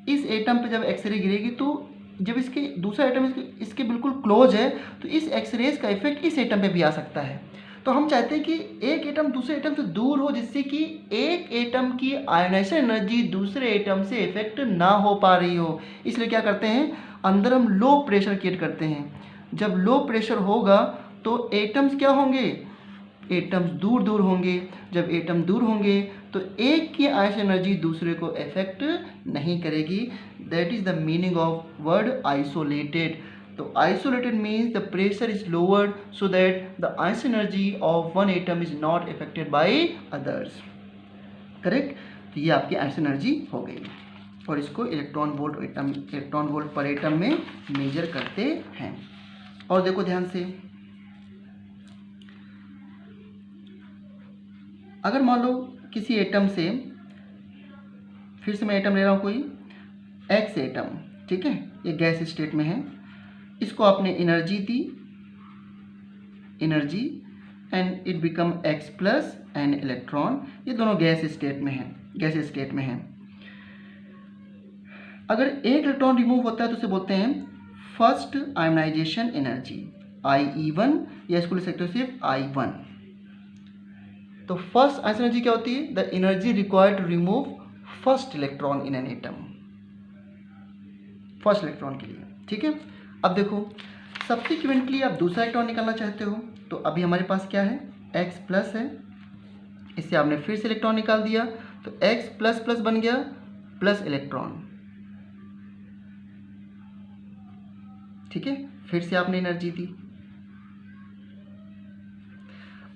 इस एटम पे जब एक्सरे गिरेगी, तो जब इसके दूसरा एटम इसके बिल्कुल क्लोज है, तो इस एक्सरेज का इफेक्ट इस एटम पे भी आ सकता है। तो हम चाहते हैं कि एक एटम दूसरे एटम से दूर हो, जिससे कि एक एटम की आयोनाइजेशन एनर्जी दूसरे एटम से इफेक्ट ना हो पा रही हो। इसलिए क्या करते हैं, अंदर हम लो प्रेशर क्रिएट करते हैं। जब लो प्रेशर होगा तो एटम्स क्या होंगे, एटम्स दूर दूर होंगे। जब एटम दूर होंगे तो एक की आइस एनर्जी दूसरे को इफेक्ट नहीं करेगी। That is the meaning of word isolated. तो isolated means the pressure is lowered so that the ice energy of one atom is not affected by others, correct. तो ये आपकी आइस एनर्जी हो गई, और इसको इलेक्ट्रॉन वोल्ट पर atom में मेजर करते हैं। और देखो ध्यान से, अगर मान लो किसी एटम से, फिर से मैं एटम ले रहा हूँ कोई एक्स एटम, ठीक है, ये गैस स्टेट में है, इसको आपने energy the, energy, and it become x plus an electron. ये दोनों गैस स्टेट में है, गैस स्टेट में है। अगर एक इलेक्ट्रॉन रिमूव होता है तो उसे बोलते हैं फर्स्ट आयोनाइजेशन एनर्जी, IE1, या इसको लिख सकते हो सिर्फ I1। तो फर्स्ट आइसो एनर्जी क्या होती है, the energy required to remove first electron in an atom, first electron के लिए, ठीक है। अब देखो, सब्सिक्वेंटली आप दूसरा इलेक्ट्रॉन निकालना चाहते हो, तो अभी हमारे पास क्या है, x प्लस है, इससे आपने फिर से इलेक्ट्रॉन निकाल दिया, तो x प्लस प्लस बन गया प्लस इलेक्ट्रॉन, ठीक है। फिर से आपने एनर्जी दी।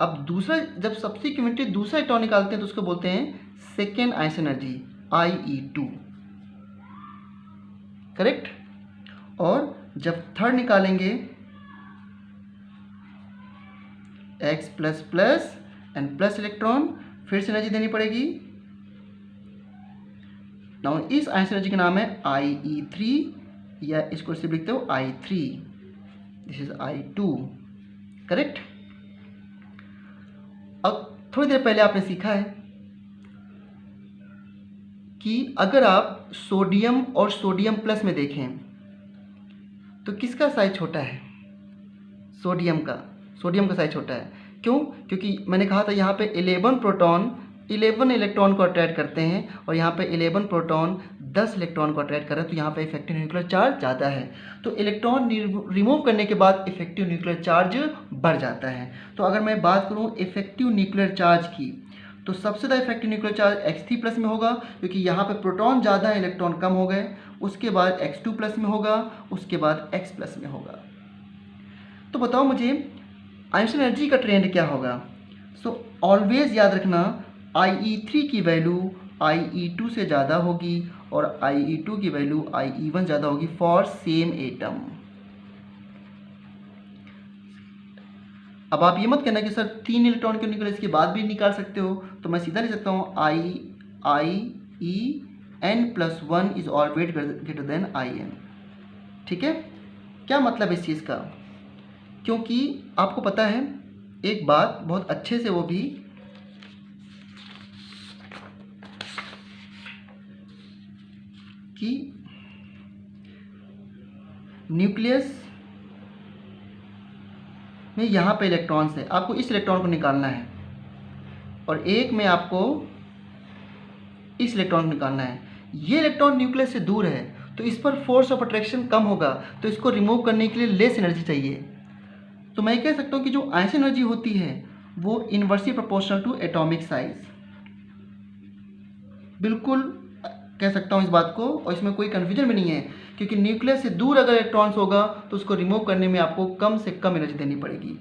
अब दूसरा, जब सब्सिक्वेंटली दूसरा इलेक्ट्रॉन निकालते हैं तो उसको बोलते हैं second ice energy, IE2, correct. और जब थर्ड निकालेंगे x plus plus and plus electron, फिर से एनर्जी देनी पड़ेगी। नाउ इस आइस एनर्जी का नाम है IE3, या इसको सिर्फ लिखते हो I3, this is I2, correct. अब थोड़ी देर पहले आपने सीखा है कि अगर आप सोडियम और सोडियम प्लस में देखें तो किसका साइज छोटा है, सोडियम का साइज छोटा है। क्यों? क्योंकि मैंने कहा था यहाँ पे 11 प्रोटॉन 11 इलेक्ट्रॉन को अट्रैक्ट करते हैं, और यहाँ पे 11 प्रोटॉन 10 इलेक्ट्रॉन को अट्रैक्ट कर रहे हैं, तो यहाँ पे इफेक्टिव न्यूक्लियर चार्ज ज़्यादा है। तो इलेक्ट्रॉन रिमूव करने के बाद इफेक्टिव न्यूक्लियर चार्ज बढ़ जाता है। तो अगर मैं बात करूँ इफेक्टिव न्यूक्लियर चार्ज की, तो सबसे ज़्यादा effective nuclear charge X3 plus में होगा, क्योंकि यहाँ पे प्रोटॉन ज़्यादा है, इलेक्ट्रॉन कम हो गए। उसके बाद X2 प्लस में होगा, उसके बाद X प्लस में होगा। तो बताओ मुझे आइंस्टाइन एनर्जी का ट्रेंड क्या होगा। सो ऑलवेज याद रखना, IE3 की वैल्यू IE2 से ज़्यादा होगी और IE2 की वैल्यू IE1 ज़्यादा होगी फॉर सेम एटम। अब आप ये मत कहना कि सर 3 इलेक्ट्रॉन क्यों निकले, इसके बाद भी निकाल सकते हो, तो मैं सीधा लिख सकता हूँ IEN+1 is always greater than IN, ठीक है। क्या मतलब इस चीज़ का क्योंकि आपको पता है एक बात बहुत अच्छे से, वो भी कि न्यूक्लियस में यहाँ पे इलेक्ट्रॉन्स है, आपको इस इलेक्ट्रॉन को निकालना है और एक में आपको इस इलेक्ट्रॉन को निकालना है। ये इलेक्ट्रॉन न्यूक्लियस से दूर है तो इस पर फोर्स ऑफ अट्रैक्शन कम होगा, तो इसको रिमूव करने के लिए लेस एनर्जी चाहिए। तो मैं कह सकता हूँ कि जो आयंस एनर्जी होती है वो inversely proportional to atomic size, बिल्कुल कह सकता हूँ इस बात को, और इसमें कोई कन्फ्यूजन भी नहीं है, क्योंकि न्यूक्लियस से दूर अगर इलेक्ट्रॉन्स होगा तो उसको रिमूव करने में आपको कम से कम एनर्जी देनी पड़ेगी।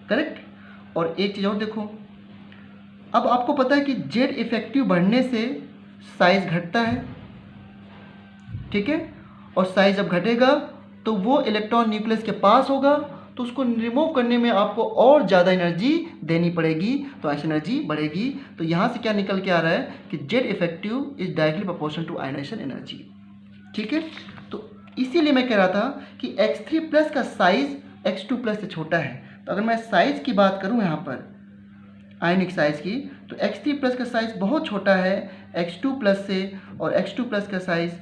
करेक्ट। और एक चीज़ और देखो, अब आपको पता है कि जेड इफेक्टिव बढ़ने से साइज घटता है, ठीक है, और साइज जब घटेगा तो वो इलेक्ट्रॉन न्यूक्लियस के पास होगा, तो उसको रिमूव करने में आपको और ज़्यादा एनर्जी देनी पड़ेगी, तो आयनिक एनर्जी बढ़ेगी। तो यहाँ से क्या निकल के आ रहा है कि Z effective is directly proportional to ionisation energy, ठीक है। तो इसीलिए मैं कह रहा था कि X3+ का साइज X2+ से छोटा है। तो अगर मैं साइज की बात करूँ यहाँ पर आयनिक साइज की, तो X3+ का साइज बहुत छोटा है X2+ से, और X2+ का साइज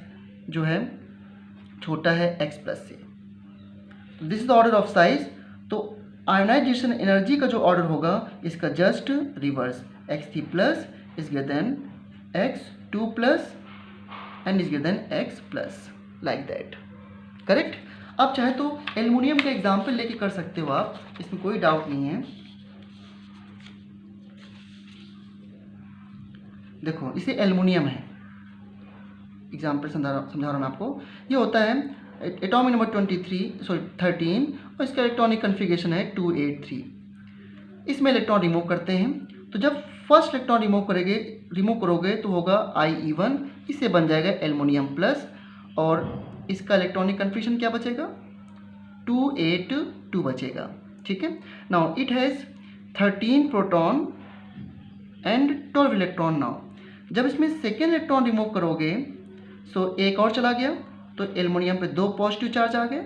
जो है छोटा है X+ से। This is the order of size. तो आयोनाइजेशन एनर्जी का जो ऑर्डर होगा इसका just reverse, X3+ is greater than X2+ and is greater than X+, like that. Correct. अब चाहे तो एल्युमिनियम का एग्जाम्पल लेके कर सकते हो आप, इसमें कोई डाउट नहीं है। देखो इसे एल्युमिनियम है, एग्जाम्पल समझा रहा हूँ मैं आपको। ये होता है एटॉमिक नंबर 13 और इसका इलेक्ट्रॉनिक कन्फिगरेशन है 283। इसमें इलेक्ट्रॉन रिमूव करते हैं, तो जब फर्स्ट इलेक्ट्रॉन रिमूव करोगे तो होगा IE1, इससे बन जाएगा एल्युमिनियम प्लस, और इसका इलेक्ट्रॉनिक कन्फिगरेशन क्या बचेगा 282 बचेगा, ठीक है। Now it has 13 proton and 12 electron. Now जब इसमें सेकेंड इलेक्ट्रॉन रिमूव करोगे सो एक और चला गया, तो एल्युमिनियम पे 2 पॉजिटिव चार्ज आ गए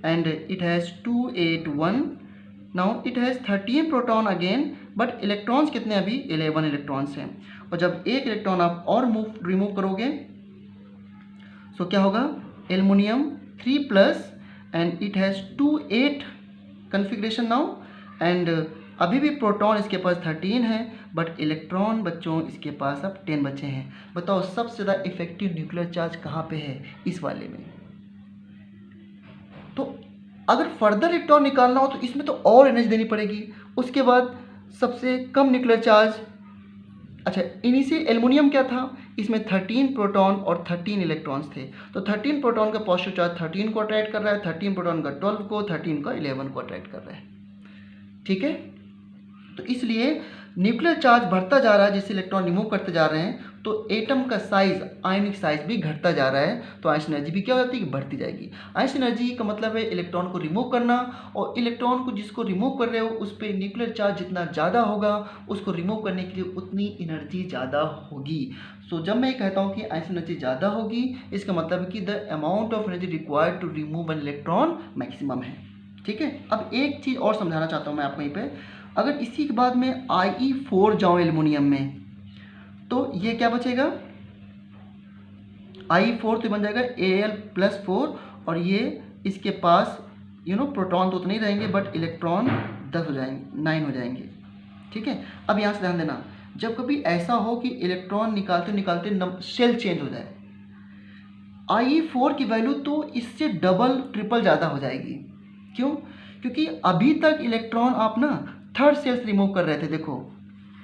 and it has 281। Now it has 13 proton again, but electrons कितने अभी 11 इलेक्ट्रॉन्स हैं। और जब एक इलेक्ट्रॉन आप और रिमूव करोगे सो क्या होगा aluminium 3+ and it has 28 configuration now, and अभी भी प्रोटॉन इसके पास 13 है, बट इलेक्ट्रॉन बच्चों इसके पास अब 10 बचे हैं। बताओ सबसे ज़्यादा इफेक्टिव न्यूक्लियर चार्ज कहाँ पे है, इस वाले में। तो अगर फर्दर इलेक्ट्रॉन निकालना हो तो इसमें तो और एनर्जी देनी पड़ेगी। उसके बाद सबसे कम न्यूक्लियर चार्ज, अच्छा इनिशियल एल्युमिनियम क्या था, इसमें 13 प्रोटॉन और 13 इलेक्ट्रॉन्स थे, तो 13 प्रोटॉन का पॉजिटिव चार्ज 13 को अट्रैक्ट कर रहा है, 13 प्रोटॉन का 12 को, 13 का 11 को अट्रैक्ट कर रहा है, ठीक है। तो इसलिए न्यूक्लियर चार्ज बढ़ता जा रहा है, जैसे इलेक्ट्रॉन रिमूव करते जा रहे हैं तो एटम का साइज, आयनिक साइज भी घटता जा रहा है, तो आयनिक एनर्जी भी क्या हो जाती है, बढ़ती जाएगी। आयनिक एनर्जी का मतलब है इलेक्ट्रॉन को रिमूव करना, और इलेक्ट्रॉन को जिसको रिमूव कर रहे हो उस पर न्यूक्लियर चार्ज जितना ज़्यादा होगा उसको रिमूव करने के लिए उतनी एनर्जी ज़्यादा होगी। सो जब मैं कहता हूँ कि आयनिक एनर्जी ज़्यादा होगी, इसका मतलब है कि the amount of energy required to remove an electron maximum है, ठीक है। अब एक चीज़ और समझाना चाहता हूँ मैं आपको यहीं पर, अगर इसी के बाद में IE4 जाऊँ एल्युमिनियम में, तो ये क्या बचेगा IE4 तो बन जाएगा Al+4, और ये इसके पास प्रोटॉन तो नहीं रहेंगे, बट इलेक्ट्रॉन 10 हो जाएंगे, 9 हो जाएंगे, ठीक है। अब यहाँ से ध्यान देना, जब कभी ऐसा हो कि इलेक्ट्रॉन निकालते निकालते शेल चेंज हो जाए, IE4 की वैल्यू तो इससे डबल ट्रिपल ज़्यादा हो जाएगी। क्यों? क्योंकि अभी तक इलेक्ट्रॉन आप ना थर्ड सेल से रिमूव कर रहे थे। देखो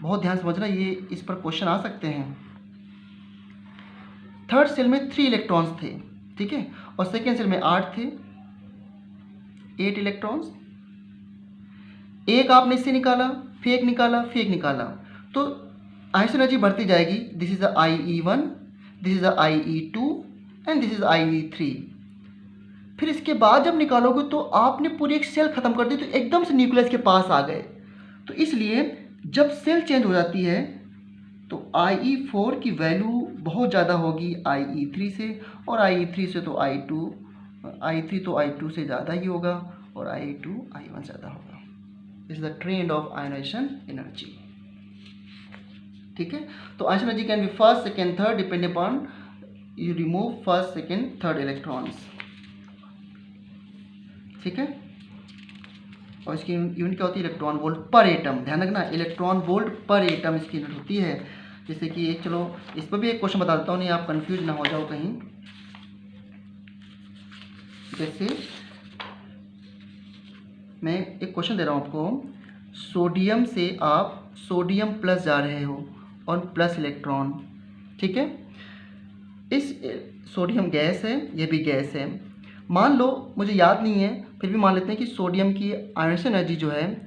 बहुत ध्यान समझना, ये इस पर क्वेश्चन आ सकते हैं। थर्ड सेल में 3 इलेक्ट्रॉन्स थे, ठीक है, और सेकेंड सेल में 8 थे, 8 इलेक्ट्रॉन्स। एक आपने इससे निकाला, फिर एक निकाला, फिर एक निकाला, तो आयनिक एनर्जी बढ़ती जाएगी। This is IE1, this is IE2 and this is IE3। फिर इसके बाद जब निकालोगे तो आपने पूरी एक सेल खत्म कर दी, तो एकदम से न्यूक्लियस के पास आ गए। तो इसलिए जब सेल चेंज हो जाती है तो IE4 की वैल्यू बहुत ज़्यादा होगी IE3 से, और IE3 से तो I2, I3 तो I2 से ज़्यादा ही होगा, और I2I1 ज़्यादा होगा। This is the trend of ionisation energy. ठीक है, तो ionisation energy can be first, second, third depend upon you remove first, second, third electrons. ठीक है, और इसकी यूनिट क्या होती है? इलेक्ट्रॉन वोल्ट पर एटम। ध्यान रखना, इलेक्ट्रॉन वोल्ट पर एटम इसकी यूनिट होती है। जैसे कि एक, चलो इस पर भी एक क्वेश्चन बता देता हूँ, नहीं आप कंफ्यूज ना हो जाओ कहीं। जैसे मैं एक क्वेश्चन दे रहा हूँ आपको, सोडियम से आप सोडियम प्लस जा रहे हो और प्लस इलेक्ट्रॉन। ठीक है, इस सोडियम गैस है, ये भी गैस है। मान लो, मुझे याद नहीं है, फिर भी मान लेते हैं कि सोडियम की आयोनाइजेशन एनर्जी जो है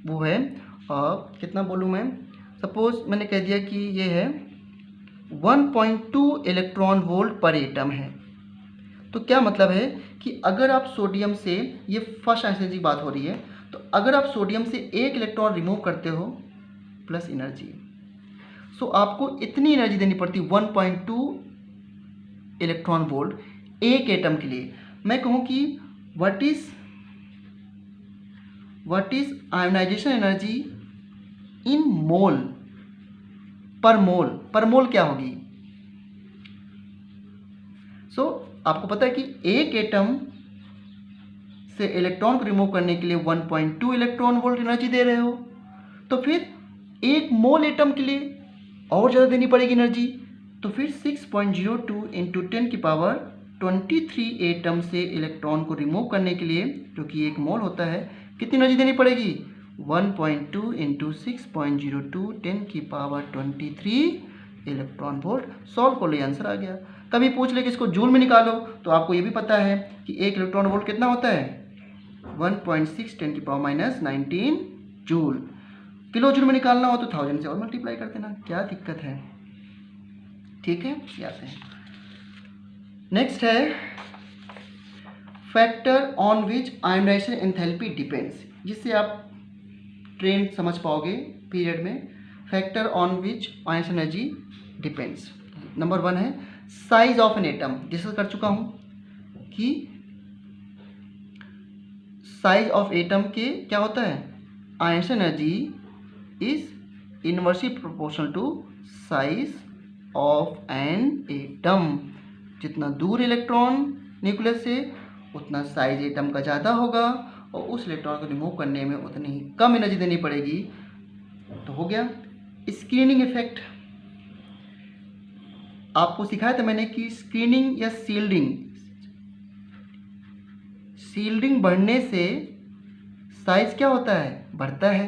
वो है कितना बोलूँ मैं, सपोज मैंने कह दिया कि ये है 1.2 इलेक्ट्रॉन वोल्ट पर एटम है। तो क्या मतलब है कि अगर आप सोडियम से, ये फर्स्ट आयोनाइजेशन एनर्जी की बात हो रही है, तो अगर आप सोडियम से एक इलेक्ट्रॉन रिमूव करते हो प्लस एनर्जी, सो आपको इतनी एनर्जी देनी पड़ती 1.2 इलेक्ट्रॉन वोल्ट एक एटम के लिए। मैं कहूँ कि what is ionisation energy in mole, per mole क्या होगी? सो आपको पता है कि एक एटम से इलेक्ट्रॉन को रिमूव करने के लिए 1.2 इलेक्ट्रॉन वोल्ट एनर्जी दे रहे हो, तो फिर एक मोल एटम के लिए और ज़्यादा देनी पड़ेगी एनर्जी। तो फिर 6.02 इंटू 10 की पावर 23 एटम से इलेक्ट्रॉन को रिमूव करने के लिए, जो कि एक मोल होता है, कितनी एनर्जी देनी पड़ेगी? 1.2 इंटू 6.02 10 की पावर 23 इलेक्ट्रॉन वोल्ट। सॉल्व कर लो, आंसर आ गया। कभी पूछ ले कि इसको जूल में निकालो, तो आपको ये भी पता है कि एक इलेक्ट्रॉन वोल्ट कितना होता है? 1.6 10 की पावर -19 जूल। किलो जूल में निकालना हो तो 1000 से और मल्टीप्लाई कर देना, क्या दिक्कत है? ठीक है, ये आते हैं। नेक्स्ट है factor on which ionisation enthalpy depends, जिससे आप ट्रेंड समझ पाओगे पीरियड में। Factor on which ionisation energy depends. Number 1 है size of an atom. Discuss कर चुका हूं कि साइज ऑफ एटम के क्या होता है? Ionisation energy is inversely proportional to size of an atom. जितना दूर इलेक्ट्रॉन न्यूक्लियस से, उतना साइज एटम का ज़्यादा होगा, और उस इलेक्ट्रॉन को रिमूव करने में उतनी ही कम एनर्जी देनी पड़ेगी। तो हो गया स्क्रीनिंग इफेक्ट। आपको सिखाया था मैंने कि स्क्रीनिंग या सील्डिंग बढ़ने से साइज क्या होता है? बढ़ता है।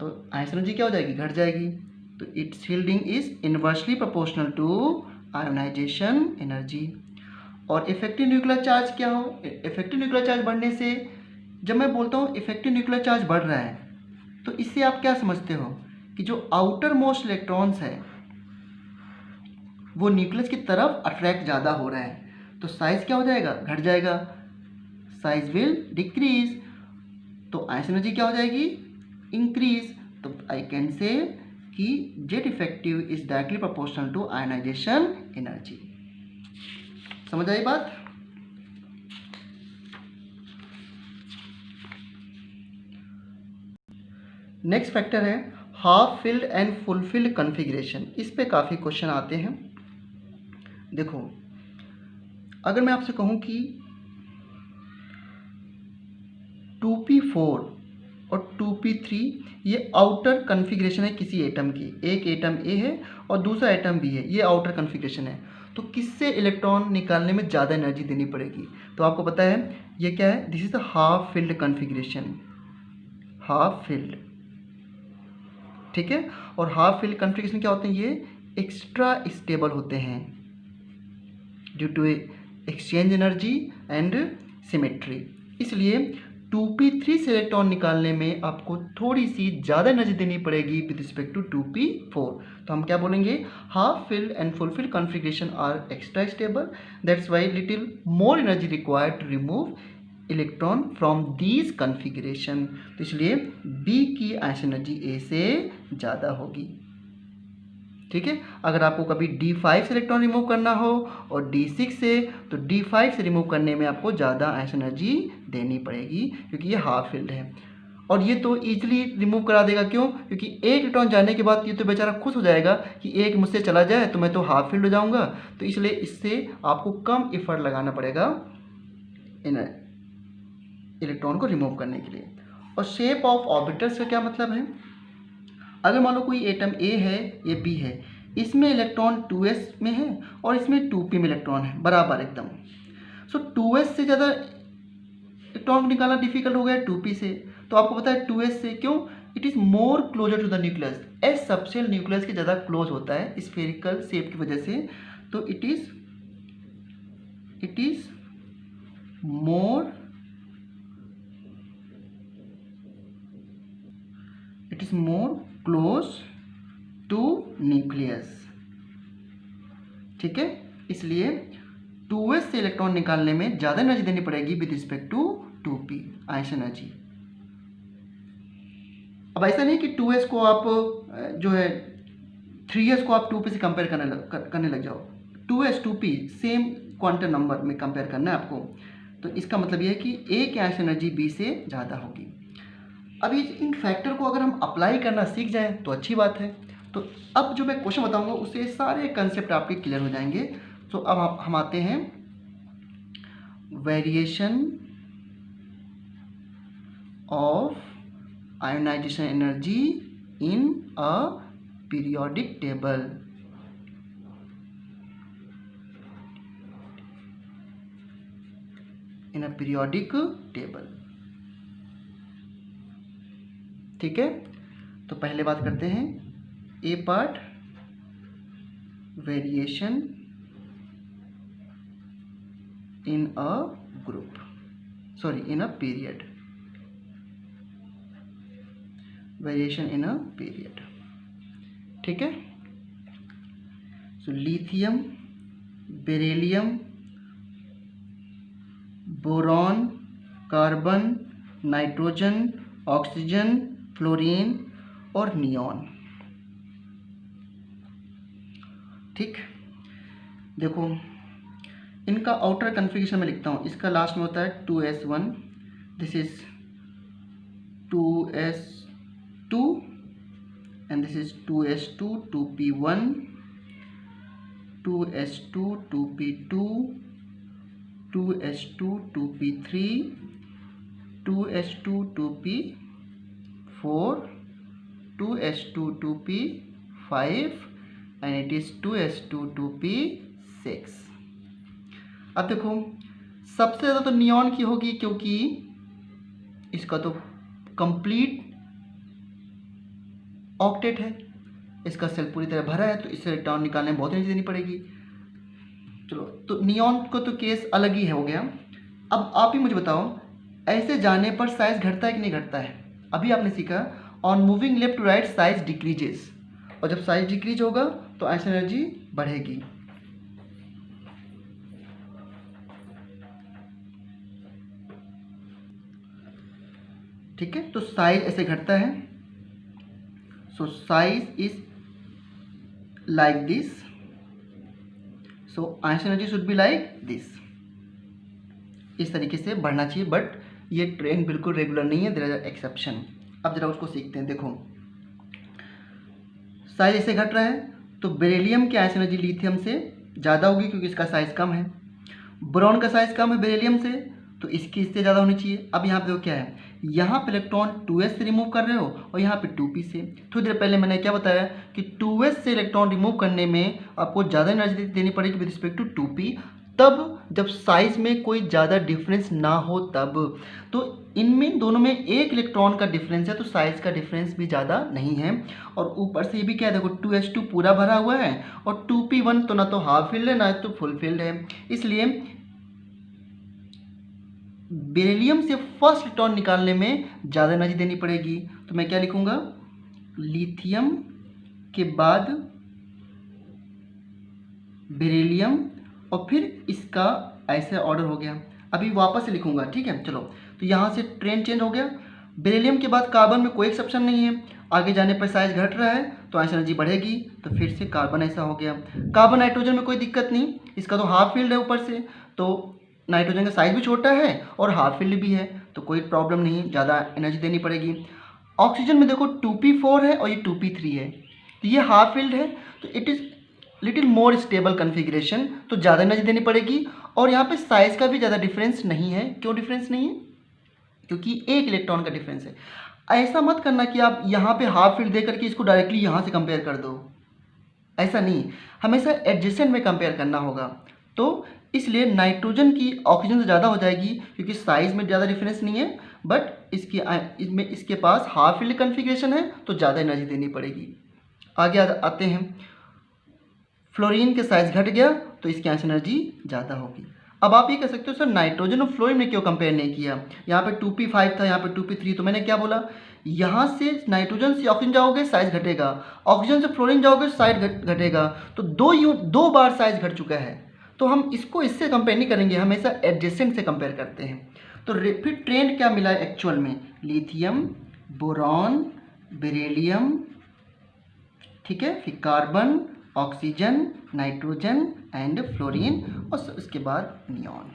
तो आयोनाइजेशन एनर्जी क्या हो जाएगी? घट जाएगी। तो it shielding is inversely proportional to ionisation energy. और इफेक्टिव न्यूक्लियर चार्ज क्या हो? इफेक्टिव न्यूक्लियर चार्ज बढ़ने से, जब मैं बोलता हूँ इफेक्टिव न्यूक्लियर चार्ज बढ़ रहा है, तो इससे आप क्या समझते हो कि जो आउटर मोस्ट इलेक्ट्रॉन्स है वो न्यूक्लियस की तरफ अट्रैक्ट ज़्यादा हो रहा है, तो साइज क्या हो जाएगा? घट जाएगा। Size will decrease. तो आयोनाइजेशन एनर्जी क्या हो जाएगी? इंक्रीज। तो आई कैन से कि Z effective is directly proportional to ionisation energy. समझ आई बात? नेक्स्ट फैक्टर है half filled and full filled configuration. इस पे काफ़ी क्वेश्चन आते हैं। देखो, अगर मैं आपसे कहूँ कि 2p4 और 2p3 ये आउटर कॉन्फ़िगरेशन है किसी एटम की। एक एटम ए है और दूसरा एटम बी है, ये आउटर कॉन्फ़िगरेशन है। तो किससे इलेक्ट्रॉन निकालने में ज़्यादा एनर्जी देनी पड़ेगी? तो आपको पता है ये क्या है? This is the half filled configuration. Half filled, ठीक है। और हाफ फिल्ड कॉन्फ़िगरेशन क्या होते हैं? ये एक्स्ट्रा स्टेबल होते हैं due to exchange energy and symmetry. इसलिए 2p3 से इलेक्ट्रॉन निकालने में आपको थोड़ी सी ज़्यादा एनर्जी देनी पड़ेगी विद रिस्पेक्ट टू 2p4। तो हम क्या बोलेंगे? Half filled and full filled configuration are extra stable, that's why little more energy required to remove electron from these configuration. तो इसलिए बी की आयोनाइजेशन एनर्जी ए से ज़्यादा होगी। ठीक है। अगर आपको कभी D5 से इलेक्ट्रॉन रिमूव करना हो और D6 से, तो D5 से रिमूव करने में आपको ज़्यादा आयंस एनर्जी देनी पड़ेगी, क्योंकि ये हाफ फील्ड है। और ये तो ईजिली रिमूव करा देगा, क्यों? क्योंकि एक इलेक्ट्रॉन जाने के बाद ये तो बेचारा खुश हो जाएगा कि एक मुझसे चला जाए तो मैं तो हाफ फील्ड हो जाऊंगा। तो इसलिए इससे आपको कम एफर्ट लगाना पड़ेगा इन इलेक्ट्रॉन को रिमूव करने के लिए। और शेप ऑफ ऑर्बिटल्स का क्या मतलब है? अगर मान लो कोई एटम ए है, ये बी है, इसमें इलेक्ट्रॉन 2s में है और इसमें 2p में इलेक्ट्रॉन है, बराबर एकदम। सो 2s से ज़्यादा इलेक्ट्रॉन निकालना डिफिकल्ट हो गया 2p से। तो आपको पता है 2s से, क्यों? It is more closer to the nucleus. S subshell nucleus के ज़्यादा क्लोज होता है स्फेरिकल शेप की वजह से। तो it is more close to nucleus, ठीक है। इसलिए 2s से इलेक्ट्रॉन निकालने में ज़्यादा एनर्जी देनी पड़ेगी with respect to 2p ions energy. अब ऐसा नहीं कि 2s को आप जो है 3s को आप 2p से कंपेयर करने लग जाओ। 2s 2p same quantum number में कंपेयर करना है आपको। तो इसका मतलब यह है कि a की आयंस एनर्जी b से ज़्यादा होगी। अभी इन फैक्टर को अगर हम अप्लाई करना सीख जाएं तो अच्छी बात है। तो अब जो मैं क्वेश्चन बताऊंगा उससे सारे कंसेप्ट आपके क्लियर हो जाएंगे। तो अब हम आते हैं variation of ionisation energy in a periodic table. In a periodic table, ठीक है। तो पहले बात करते हैं A part, variation in a group, sorry in a period, variation in a period, ठीक है। So lithium, beryllium, boron, carbon, nitrogen, oxygen, fluorine और नियॉन, ठीक। देखो इनका आउटर कन्फिगरेशन में लिखता हूँ। इसका लास्ट में होता है 2s1, this is 2s2 and this is 2s2 2p1, 2s2 2p2, 2s2 2p3, 2s2 2p4, 2s2 2p5 and it is 2s2 2p6। अब देखो सबसे ज़्यादा तो नियॉन की होगी, क्योंकि इसका तो कंप्लीट ऑक्टेट है, इसका सेल पूरी तरह भरा है, तो इससे इलेक्ट्रॉन निकालने में बहुत एनर्जी देनी पड़ेगी। चलो तो नियॉन को तो केस अलग ही है, हो गया। अब आप ही मुझे बताओ, ऐसे जाने पर साइज घटता है कि नहीं घटता है? अभी आपने सीखा on moving left to right size decreases, और जब साइज डिक्रीज होगा तो आयंस एनर्जी बढ़ेगी। ठीक है, तो साइज ऐसे घटता है। So size is like this, so ions energy should be like this. इस तरीके से बढ़ना चाहिए, बट ये ट्रेंड बिल्कुल रेगुलर नहीं है, देयर आर एक्सेप्शन। अब जरा उसको सीखते हैं। देखो साइज ऐसे घट रहा है, तो बेरिलियम की आयंस एनर्जी लिथियम से ज़्यादा होगी, क्योंकि इसका साइज कम है। बोरॉन का साइज कम है बेरिलियम से, तो इसकी इससे ज़्यादा होनी चाहिए। अब यहाँ पे देखो क्या है, यहाँ पे इलेक्ट्रॉन 2s से रिमूव कर रहे हो और यहाँ पे 2p से। थोड़ी देर पहले मैंने क्या बताया कि 2s से इलेक्ट्रॉन रिमूव करने में आपको ज़्यादा एनर्जी देनी पड़ेगी विद रिस्पेक्ट टू 2p, तब जब साइज में कोई ज़्यादा डिफरेंस ना हो तब। तो इनमें दोनों में एक इलेक्ट्रॉन का डिफरेंस है, तो साइज का डिफरेंस भी ज़्यादा नहीं है। और ऊपर से ये भी क्या है, देखो 2s2 पूरा भरा हुआ है और 2p1 तो ना तो हाफ फिल्ड है ना तो फुल फिल्ड है। इसलिए बेरिलियम से फर्स्ट इलेक्ट्रॉन निकालने में ज़्यादा एनर्जी देनी पड़ेगी। तो मैं क्या लिखूंगा, लिथियम के बाद बेरिलियम और फिर इसका ऐसे ऑर्डर हो गया। अभी वापस से लिखूंगा, ठीक है। चलो तो यहाँ से ट्रेंड चेंज हो गया। बेरिलियम के बाद कार्बन में कोई एक्सेप्शन नहीं है, आगे जाने पर साइज घट रहा है तो आंसर एनर्जी बढ़ेगी, तो फिर से कार्बन ऐसा हो गया। कार्बन नाइट्रोजन में कोई दिक्कत नहीं, इसका तो हाफ फील्ड है ऊपर से, तो नाइट्रोजन का साइज भी छोटा है और हाफ फील्ड भी है, तो कोई प्रॉब्लम नहीं, ज़्यादा एनर्जी देनी पड़ेगी। ऑक्सीजन में देखो 2p4 है और ये 2p3 है, तो ये हाफ फील्ड है, तो it is little more stable configuration, तो ज़्यादा एनर्जी देनी पड़ेगी। और यहाँ पे साइज़ का भी ज़्यादा डिफरेंस नहीं है। क्यों डिफरेंस नहीं है? क्योंकि एक इलेक्ट्रॉन का डिफरेंस है। ऐसा मत करना कि आप यहाँ पे हाफ फील्ड दे करके इसको डायरेक्टली यहाँ से कंपेयर कर दो, ऐसा नहीं, हमेशा एडजेसेंट में कंपेयर करना होगा। तो इसलिए नाइट्रोजन की ऑक्सीजन से ज़्यादा हो जाएगी क्योंकि साइज़ में ज़्यादा डिफरेंस नहीं है, बट इसके पास हाफ फील्ड कन्फिग्रेशन है तो ज़्यादा एनर्जी देनी पड़ेगी। आगे आते हैं, फ्लोरीन के साइज घट गया तो इसकी आंसर एनर्जी ज़्यादा होगी। अब आप ये कह सकते हो सर नाइट्रोजन और फ्लोरीन ने क्यों कंपेयर नहीं किया, यहाँ पे 2p5 था, यहाँ पे 2p3, तो मैंने क्या बोला, यहाँ से नाइट्रोजन से ऑक्सीजन जाओगे साइज घटेगा, ऑक्सीजन से फ्लोरीन जाओगे साइज घटेगा, तो दो बार साइज घट चुका है, तो हम इसको इससे कंपेयर नहीं करेंगे, हमेशा एडजेसेंट से कंपेयर करते हैं। तो फिर ट्रेंड क्या मिला है एक्चुअल में, लिथियम, बोरॉन, बेरिलियम, ठीक है, फिर carbon, oxygen, nitrogen and fluorine, और उसके बाद नियॉन।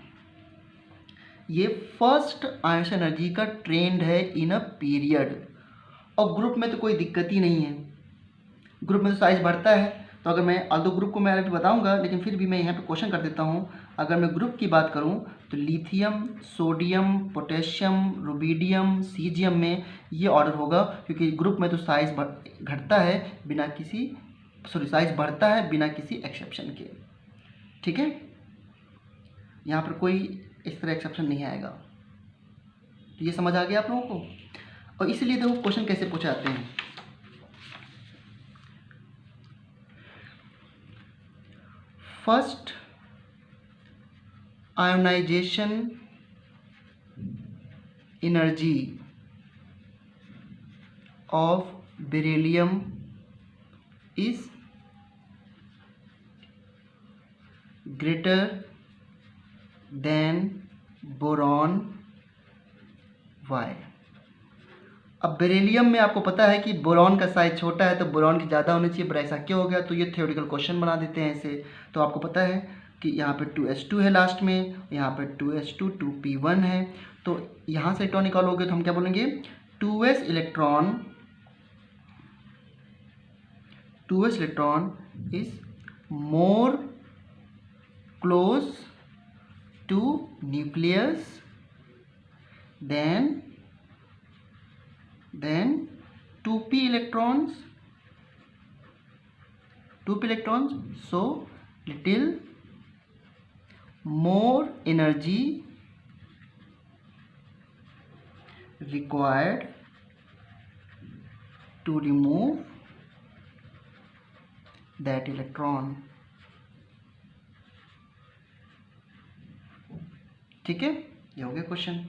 ये फर्स्ट आयन एनर्जी का ट्रेंड है इन अ पीरियड। और ग्रुप में तो कोई दिक्कत ही नहीं है, ग्रुप में तो साइज बढ़ता है। तो अगर मैं आल्दो ग्रुप को मैं अभी बताऊंगा, लेकिन फिर भी मैं यहाँ पे क्वेश्चन कर देता हूँ। अगर मैं ग्रुप की बात करूँ तो lithium, sodium, potassium, rubidium, caesium में ये ऑर्डर होगा, क्योंकि ग्रुप में तो साइज घटता है बिना किसी साइज बढ़ता है बिना किसी एक्सेप्शन के, ठीक है, यहाँ पर कोई इस तरह एक्सेप्शन नहीं आएगा। तो ये समझ आ गया आप लोगों को। और इसलिए देखो क्वेश्चन कैसे पूछे जाते हैं। First ionisation energy of beryllium is greater than boron Y। अब बेरिलियम में आपको पता है कि बोरॉन का साइज छोटा है तो बोरॉन की ज़्यादा होनी चाहिए, पर ऐसा क्यों हो गया, तो ये थ्योरेटिकल क्वेश्चन बना देते हैं ऐसे। तो आपको पता है कि यहाँ पे 2s2 है लास्ट में, यहाँ पे 2s2 2p1 है, तो यहाँ से इलेक्ट्रॉन निकालोगे तो हम क्या बोलेंगे, 2s electron is more close to nucleus than 2p electrons, so little more energy required to remove that electron, ठीक है, ये हो गया क्वेश्चन।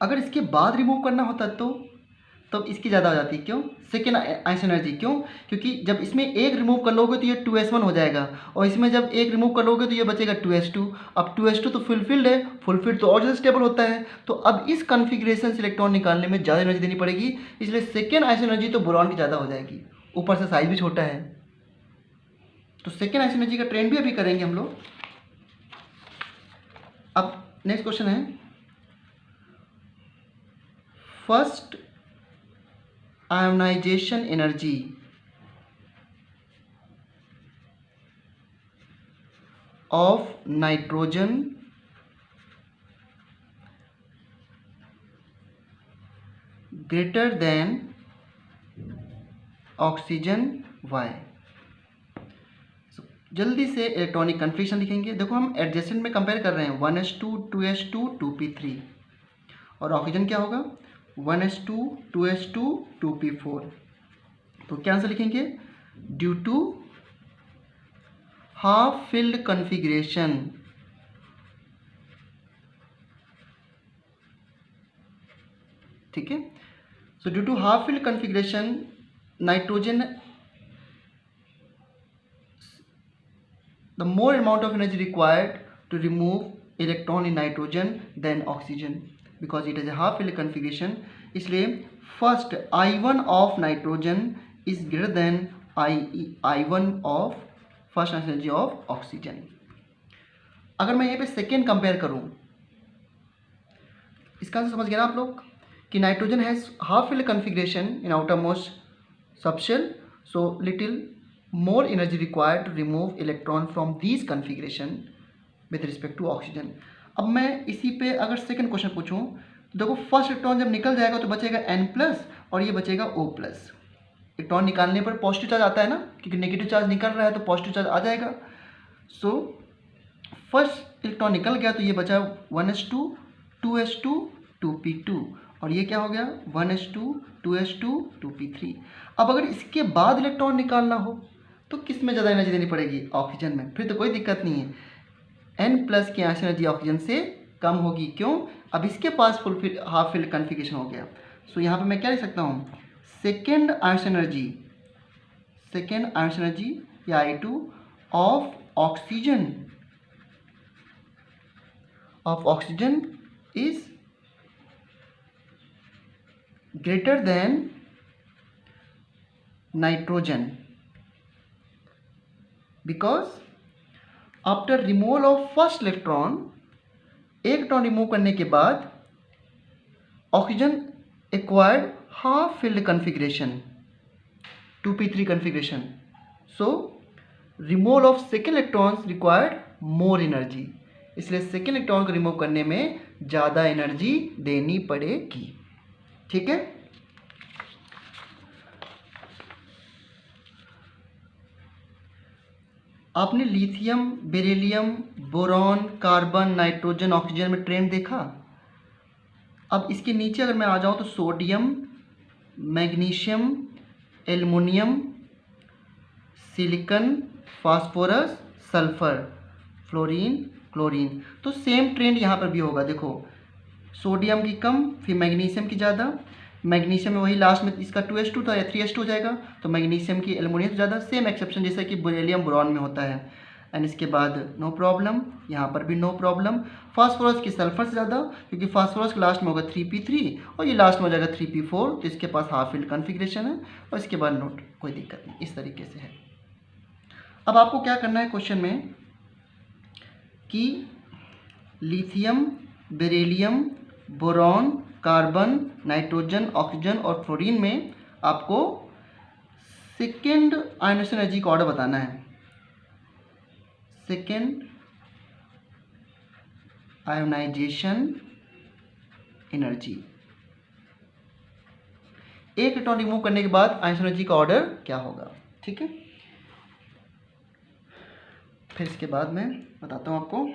अगर इसके बाद रिमूव करना होता तो इसकी ज़्यादा हो जाती, क्यों, सेकेंड आयन एनर्जी, क्यों, क्योंकि जब इसमें एक रिमूव कर लोगे तो ये 2s1 हो जाएगा, और इसमें जब एक रिमूव कर लोगे तो ये बचेगा 2s2। अब 2s2 तो फुलफिल्ड है, फुलफिल्ड तो और ज़्यादा स्टेबल होता है, तो अब इस कॉन्फ़िगरेशन से इलेक्ट्रॉन निकालने में ज़्यादा एनर्जी देनी पड़ेगी, इसलिए सेकेंड आयन एनर्जी तो बोरॉन की ज़्यादा हो जाएगी, ऊपर से साइज भी छोटा है। तो सेकेंड आयन एनर्जी का ट्रेंड भी अभी करेंगे हम लोग। अब नेक्स्ट क्वेश्चन है, first ionisation energy of nitrogen greater than oxygen Y। जल्दी से इलेक्ट्रॉनिक कन्फिग्रेशन लिखेंगे। देखो हम एडजेसेंट में कंपेयर कर रहे हैं, 1s2 2s2 2p3, और ऑक्सीजन क्या होगा, 1s2 2s2 2p4। तो क्या आंसर लिखेंगे, due to half filled configuration, ठीक है। सो due to half filled configuration nitrogen, the more amount of energy required to remove electron in nitrogen than oxygen because it has a half filled configuration। इसलिए first I1 of nitrogen is greater than I1 of first energy of oxygen. अगर मैं यहाँ पे second compare करूँ, इसका answer समझ गया ना आप लोग कि nitrogen has half filled configuration in outer most subshell, so little more energy required to remove electron from these configuration with respect to oxygen। अब मैं इसी पे अगर सेकंड क्वेश्चन पूछूं तो देखो, फर्स्ट इलेक्ट्रॉन जब निकल जाएगा तो बचेगा N+ और ये बचेगा O+। इलेक्ट्रॉन निकालने पर पॉजिटिव चार्ज आता है ना, क्योंकि नेगेटिव चार्ज निकल रहा है तो पॉजिटिव चार्ज आ जाएगा। सो फर्स्ट इलेक्ट्रॉन निकल गया तो ये बचा 1s2 2s2 2p2 और ये क्या हो गया 1s2 2s2 2p3। अब अगर इसके बाद इलेक्ट्रॉन निकालना हो तो किस में ज़्यादा एनर्जी देनी पड़ेगी? ऑक्सीजन में। फिर तो कोई दिक्कत नहीं है, N+ की आंसर एनर्जी ऑक्सीजन से कम होगी। क्यों? अब इसके पास फुल हाफ फिल्ड कन्फिग्रेशन हो गया। सो यहाँ पे मैं क्या लिख सकता हूँ, सेकेंड आंसर एनर्जी या I2 of oxygen is greater than nitrogen, because after removal of first electron, एक इलेक्ट्रॉन रिमूव करने के बाद oxygen acquired half field configuration 2p3 configuration. So removal of second electrons required more energy, इसलिए second electron को remove करने में ज़्यादा energy देनी पड़ेगी। ठीक है, आपने lithium, beryllium, boron, carbon, nitrogen, oxygen में ट्रेंड देखा। अब इसके नीचे अगर मैं आ जाऊँ तो sodium, magnesium, aluminium, silicon, phosphorus, sulphur, fluorine, chlorine, तो सेम ट्रेंड यहाँ पर भी होगा। देखो, सोडियम की कम, फिर मैग्नीशियम की ज़्यादा। मैग्नीशियम में वही लास्ट में इसका 2s2 था या 3s2 हो जाएगा, तो मैग्नीशियम की एल्युमिनियम से ज़्यादा। सेम एक्सेप्शन जैसे कि बेरिलियम बोरॉन में होता है। एंड इसके बाद नो प्रॉब्लम, यहाँ पर भी नो प्रॉब्लम। फास्फोरस की सल्फर से ज़्यादा, क्योंकि फास्फोरस के लास्ट में होगा 3p3 और ये लास्ट में हो जाएगा 3p4, तो इसके पास हाफ फील्ड कन्फिग्रेशन है। और इसके बाद नोट, कोई दिक्कत नहीं, इस तरीके से है। अब आपको क्या करना है क्वेश्चन में कि lithium, beryllium, boron, carbon, nitrogen, oxygen और फ्लोरीन में आपको सेकेंड आयनाइजेशन एनर्जी का ऑर्डर बताना है। सेकेंड आयोनाइजेशन एनर्जी, एक इलेक्ट्रॉन रिमूव करने के बाद आयनाइजेशन एनर्जी का ऑर्डर क्या होगा। ठीक है, फिर इसके बाद मैं बताता हूं आपको।